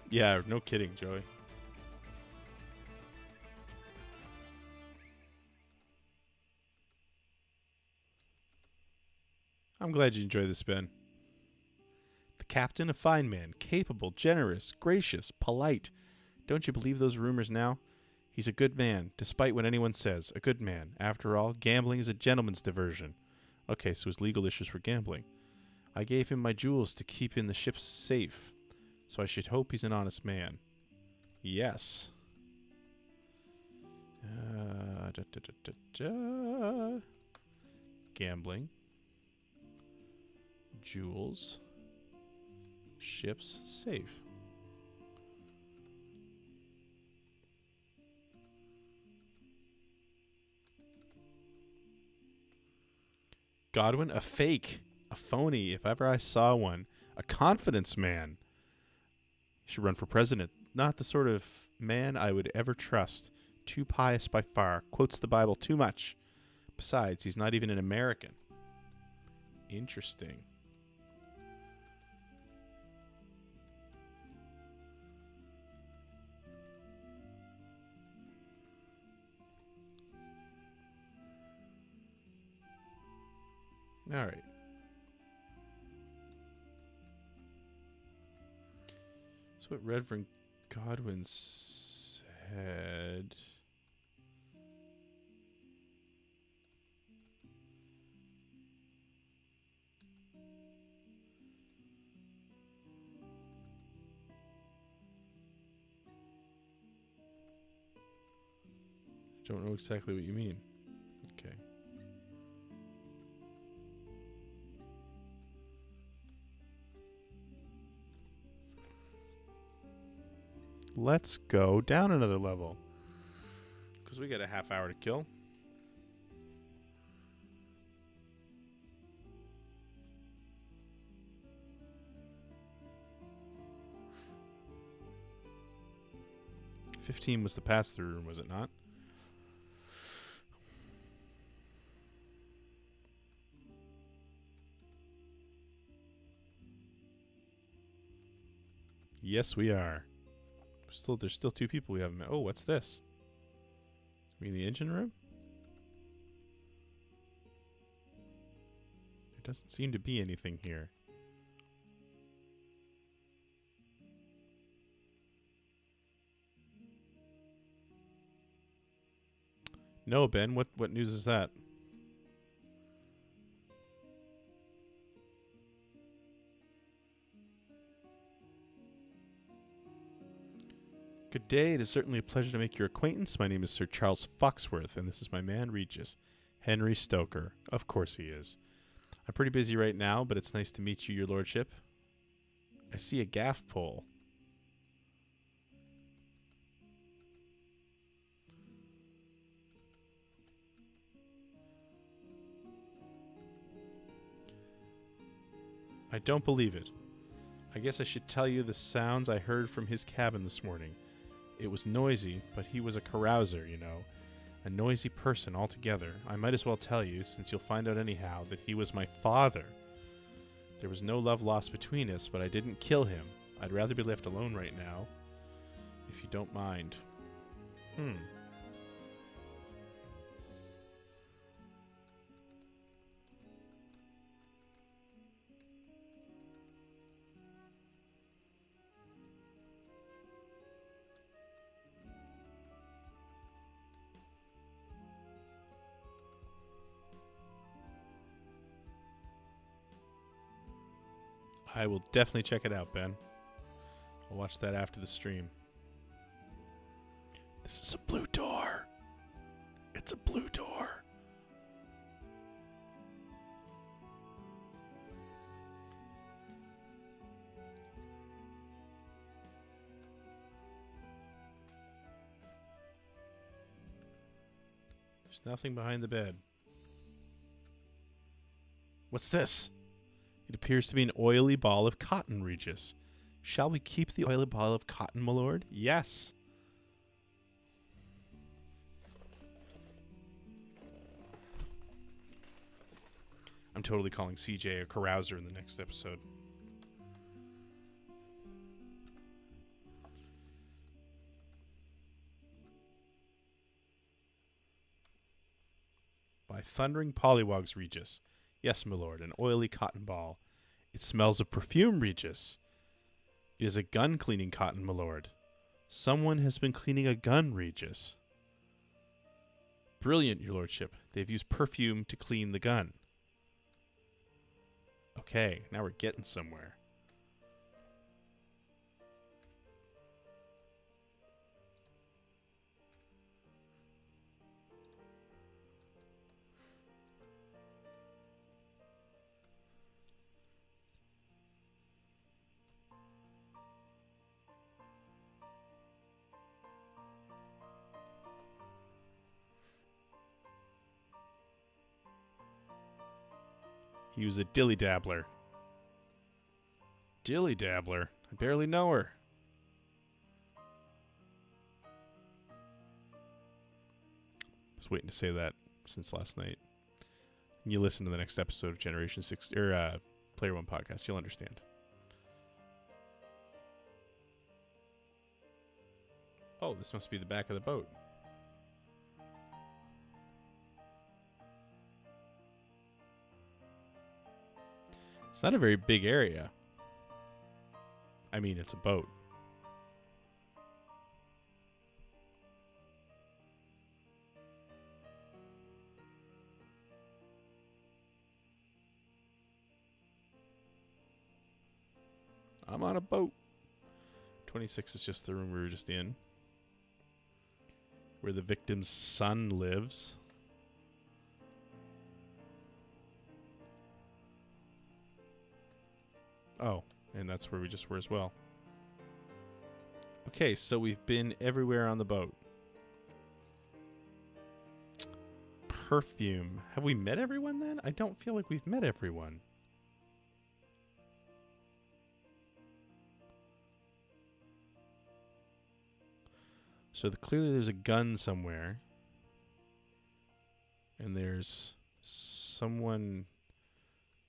Yeah, no kidding, Joey. I'm glad you enjoyed this, Ben. The captain, a fine man, capable, generous, gracious, polite. Don't you believe those rumors now? He's a good man, despite what anyone says. A good man. After all, gambling is a gentleman's diversion. Okay, so his legal issues were gambling. I gave him my jewels to keep in the ship's safe. So I should hope he's an honest man. Yes. Gambling. Jewels. Ship's safe. Godwin, a fake. A phony, if ever I saw one. A confidence man. He should run for president. Not the sort of man I would ever trust. Too pious by far. Quotes the Bible too much. Besides, he's not even an American. Interesting. All right. So what Reverend Godwin said. Don't know exactly what you mean. Okay. Let's go down another level. Because we got a half hour to kill. $15 was the pass-through room, was it not? Yes, we are. There's still two people we haven't met. Oh, what's this? You mean the engine room? There doesn't seem to be anything here. No, Ben. What news is that? Good day. It is certainly a pleasure to make your acquaintance. My name is Sir Charles Foxworth, and this is my man Regis, Henry Stoker. Of course he is. I'm pretty busy right now, but it's nice to meet you, your lordship. I see a gaff pole. I don't believe it. I guess I should tell you the sounds I heard from his cabin this morning. It was noisy, but he was a carouser, you know. A noisy person altogether. I might as well tell you, since you'll find out anyhow, that he was my father. There was no love lost between us, but I didn't kill him. I'd rather be left alone right now, if you don't mind. I will definitely check it out, Ben. I'll watch that after the stream. This is a blue door. It's a blue door. There's nothing behind the bed. What's this? It appears to be an oily ball of cotton, Regis. Shall we keep the oily ball of cotton, my lord? Yes. I'm totally calling CJ a carouser in the next episode. By thundering pollywogs, Regis. Yes, my lord, an oily cotton ball. It smells of perfume, Regis. It is a gun cleaning cotton, my lord. Someone has been cleaning a gun, Regis. Brilliant, your lordship. They've used perfume to clean the gun. Okay, now we're getting somewhere. He was a dilly-dabbler. Dilly-dabbler? I barely know her. I was waiting to say that since last night. You listen to the next episode of Generation 6 or Player One podcast, you'll understand. Oh, this must be the back of the boat. It's not a very big area. I mean, it's a boat. I'm on a boat. 26 is just the room we were just in, where the victim's son lives. Oh, and that's where we just were as well. Okay, so we've been everywhere on the boat. Perfume. Have we met everyone then? I don't feel like we've met everyone. So clearly there's a gun somewhere. And there's someone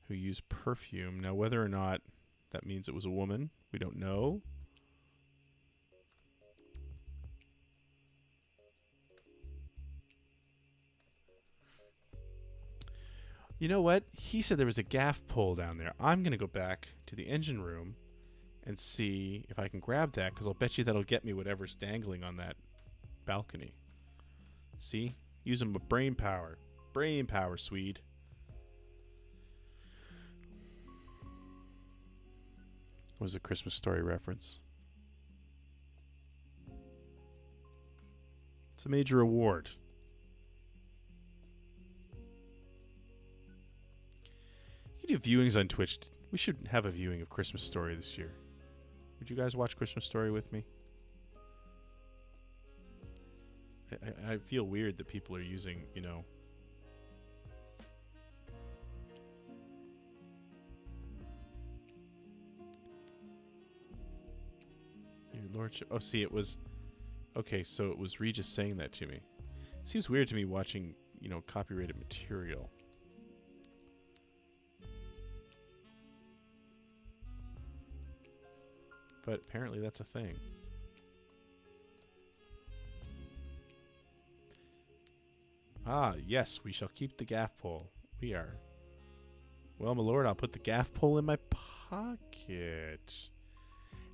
who used perfume. Now, whether or not that means it was a woman, we don't know. You know what? He said there was a gaff pole down there. I'm going to go back to the engine room and see if I can grab that, because I'll bet you that'll get me whatever's dangling on that balcony. See? Using my brain power. Brain power, Swede. What was a Christmas Story reference? It's a major award. You do viewings on Twitch. We should have a viewing of Christmas Story this year. Would you guys watch Christmas Story with me? I feel weird that people are using, you know... Your Lordship... Oh, see, it was... Okay, so it was Regis saying that to me. It seems weird to me watching, you know, copyrighted material. But apparently that's a thing. Ah, yes, we shall keep the gaff pole. We are. Well, my lord, I'll put the gaff pole in my pocket.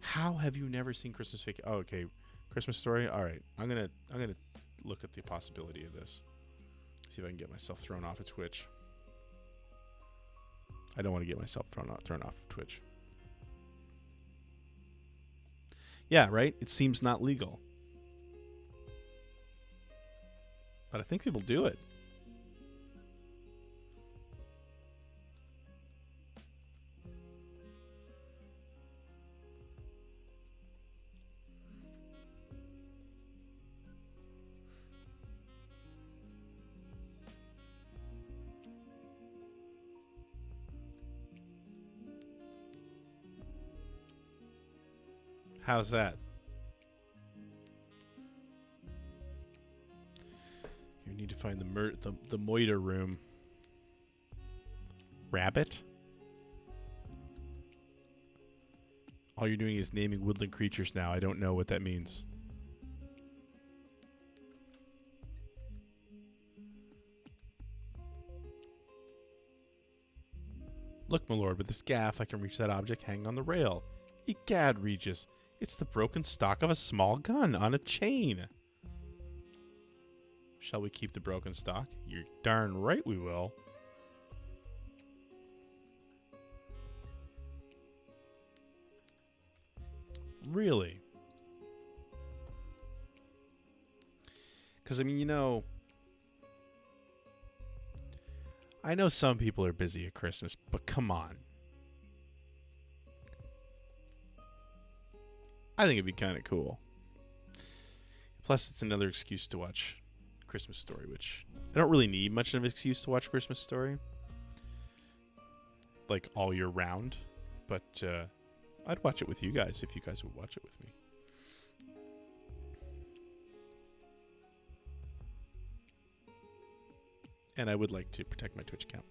How have you never seen Christmas Vacation? Oh, okay. Christmas Story? All right. I'm gonna look at the possibility of this. See if I can get myself thrown off of Twitch. I don't want to get myself thrown off of Twitch. Yeah, right? It seems not legal. But I think people do it. How's that? You need to find the moiter room. Rabbit? All you're doing is naming woodland creatures now. I don't know what that means. Look, my lord, with this gaff I can reach that object hanging on the rail. Egad, Regis. It's the broken stock of a small gun on a chain. Shall we keep the broken stock? You're darn right we will. Really? Because, I mean, you know, I know some people are busy at Christmas, but come on. I think it'd be kind of cool. Plus, it's another excuse to watch Christmas Story, which I don't really need much of an excuse to watch Christmas Story, like all year round. But I'd watch it with you guys if you guys would watch it with me. And I would like to protect my Twitch account.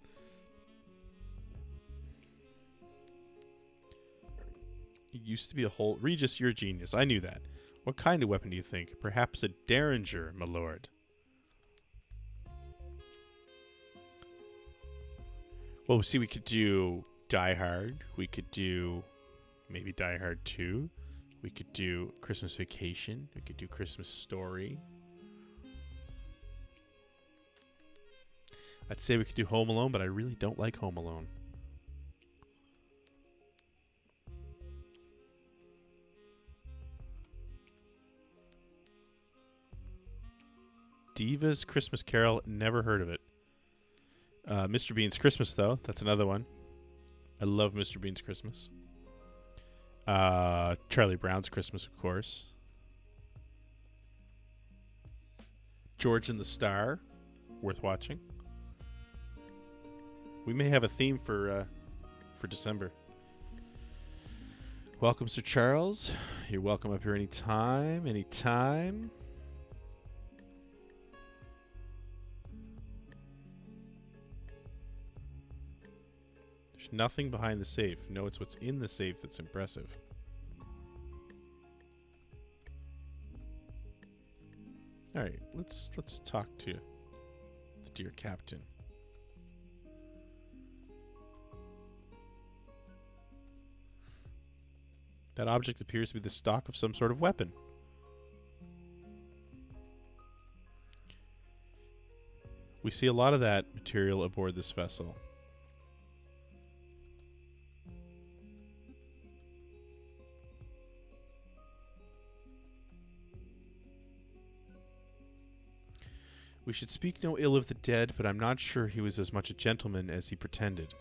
It used to be a whole... Regis, you're a genius. I knew that. What kind of weapon do you think? Perhaps a derringer, my lord. Well, see, we could do Die Hard. We could do maybe Die Hard 2. We could do Christmas Vacation. We could do Christmas Story. I'd say we could do Home Alone, but I really don't like Home Alone. Diva's Christmas Carol, never heard of it. Mr. Bean's Christmas, though, that's another one. I love Mr. Bean's Christmas. Charlie Brown's Christmas, of course. George and the Star, worth watching. We may have a theme for December. Welcome, Sir Charles. You're welcome up here anytime, anytime. There's nothing behind the safe. No, it's what's in the safe that's impressive. All right, let's talk to the dear captain. That object appears to be the stock of some sort of weapon. We see a lot of that material aboard this vessel. We should speak no ill of the dead, but I'm not sure he was as much a gentleman as he pretended.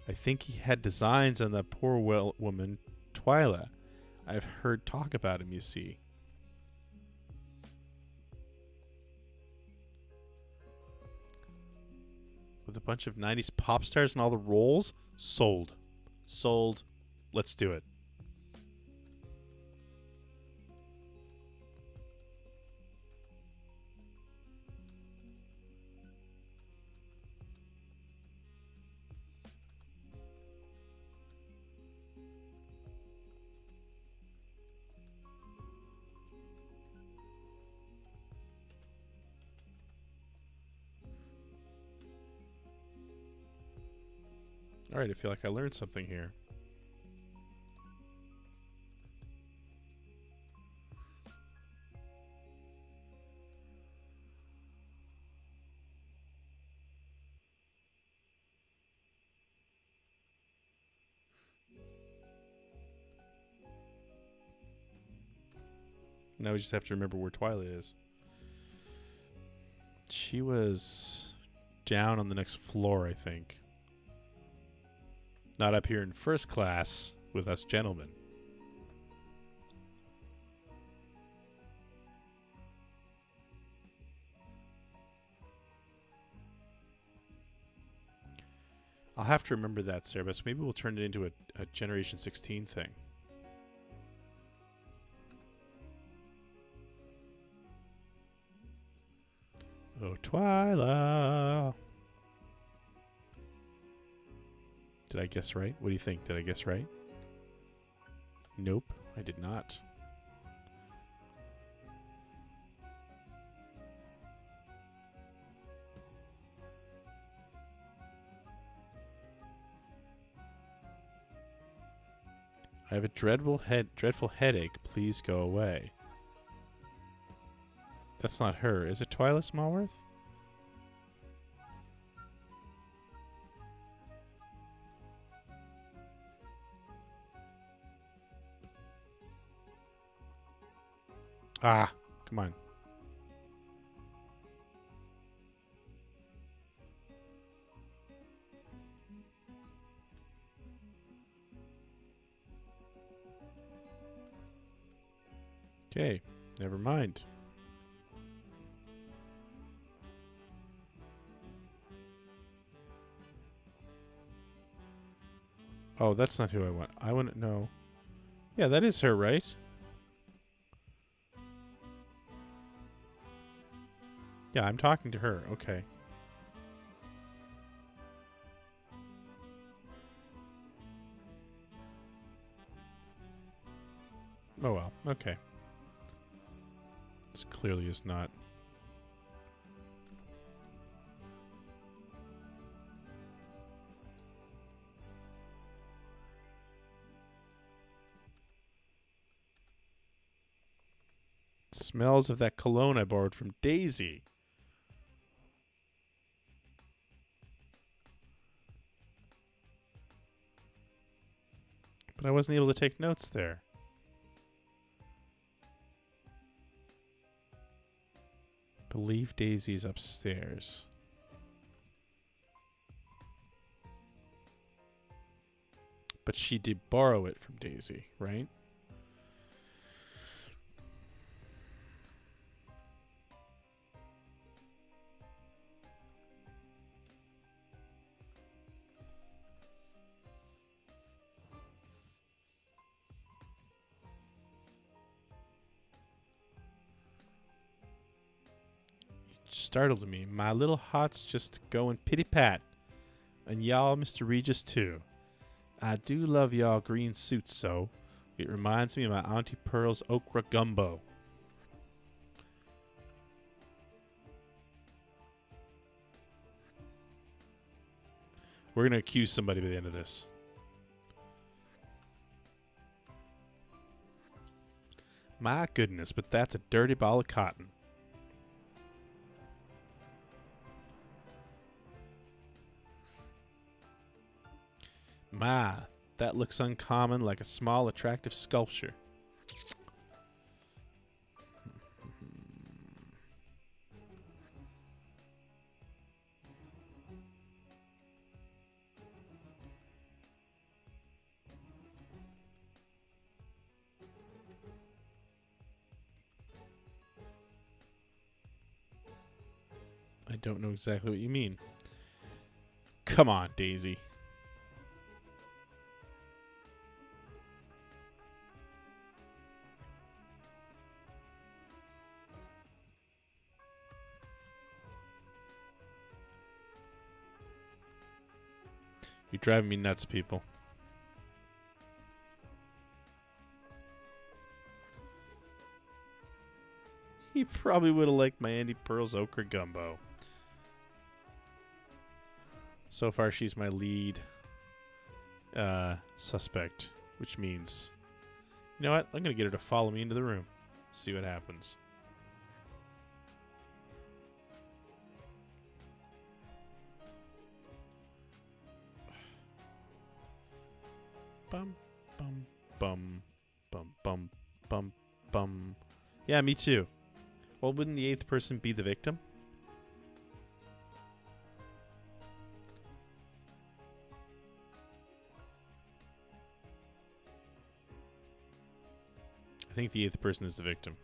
I think he had designs on that poor woman, Twyla. I've heard talk about him, you see. With a bunch of 90s pop stars and all the roles? Sold. Sold. Let's do it. Alright, I feel like I learned something here. Now we just have to remember where Twyla is. She was down on the next floor, I think. Not up here in first class with us gentlemen. I'll have to remember that, Sarah, so maybe we'll turn it into a Generation 16 thing. Oh, Twyla. Did I guess right? What do you think? Did I guess right? Nope, I did not. I have a dreadful headache. Please go away. That's not her. Is it Twyla Smallworth? Ah, come on. Okay, never mind. Oh, that's not who I want. I want to know. Yeah, that is her, right? Yeah, I'm talking to her. Okay. Oh well. Okay. This clearly is not. Smells of that cologne I borrowed from Daisy. But I wasn't able to take notes there. Believe Daisy's upstairs. But she did borrow it from Daisy, right? Startled me. My little heart's just going pitty-pat. And y'all, Mr. Regis, too. I do love y'all green suits so. It reminds me of my Auntie Pearl's okra gumbo. We're going to accuse somebody by the end of this. My goodness, but that's a dirty ball of cotton. Ma, that looks uncommon, like a small, attractive sculpture. I don't know exactly what you mean. Come on, Daisy. You're driving me nuts, people. He probably would have liked my Andy Pearl's okra gumbo. So far, she's my lead suspect, which means, you know what? I'm going to get her to follow me into the room. See what happens. Bum, bum, bum, bum, bum, bum, bum. Yeah, me too. Well, wouldn't the eighth person be the victim? I think the eighth person is the victim.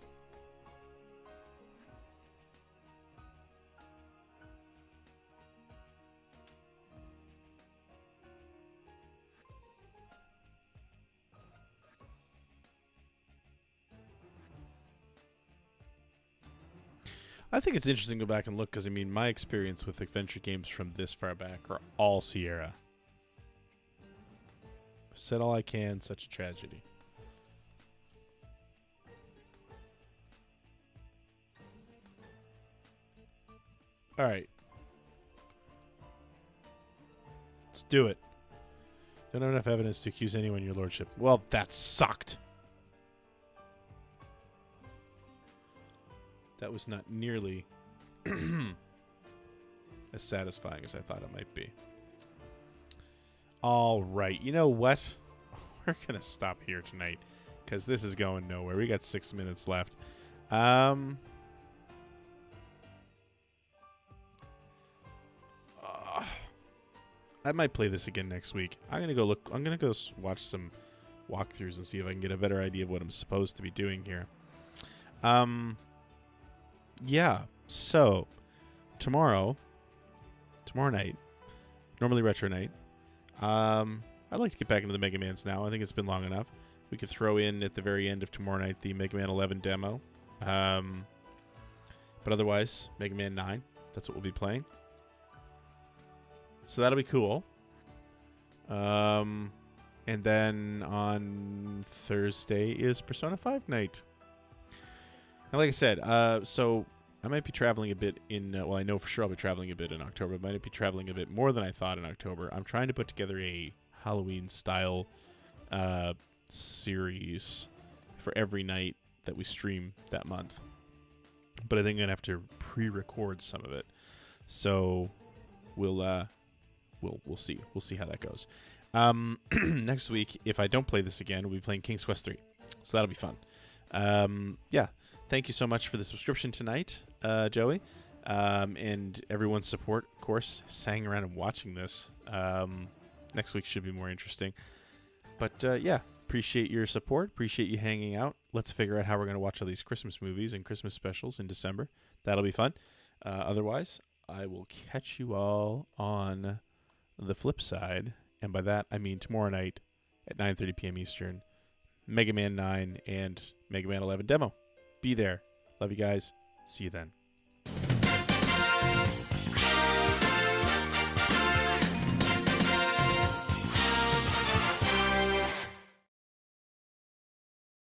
I think it's interesting to go back and look because, I mean, my experience with adventure games from this far back are all Sierra. Said all I can, such a tragedy. All right. Let's do it. Don't have enough evidence to accuse anyone, your lordship. Well, that sucked. That was not nearly as satisfying as I thought it might be. All right. You know what? We're going to stop here tonight because this is going nowhere. We got 6 minutes left. I might play this again next week. I'm going to go look. I'm going to go watch some walkthroughs and see if I can get a better idea of what I'm supposed to be doing here. Yeah, so tomorrow night, normally retro night, I'd like to get back into the Mega Mans now. I think it's been long enough. We could throw in at the very end of tomorrow night the Mega Man 11 demo. But otherwise, Mega Man 9, that's what we'll be playing. So that'll be cool. And then on Thursday is Persona 5 night. And like I said, so I might be traveling a bit in, well, I know for sure I'll be traveling a bit in October. I might be traveling a bit more than I thought in October. I'm trying to put together a Halloween-style series for every night that we stream that month. But I think I'm going to have to pre-record some of it. So we'll see. We'll see how that goes. Next week, if I don't play this again, we'll be playing King's Quest 3. So that'll be fun. Yeah. Thank you so much for the subscription tonight, Joey, and everyone's support, of course, hanging around and watching this. Next week should be more interesting. But, yeah, appreciate your support. Appreciate you hanging out. Let's figure out how we're going to watch all these Christmas movies and Christmas specials in December. That'll be fun. Otherwise, I will catch you all on the flip side. And by that, I mean tomorrow night at 9:30 p.m. Eastern, Mega Man 9 and Mega Man 11 demo. Be there. Love you guys. See you then.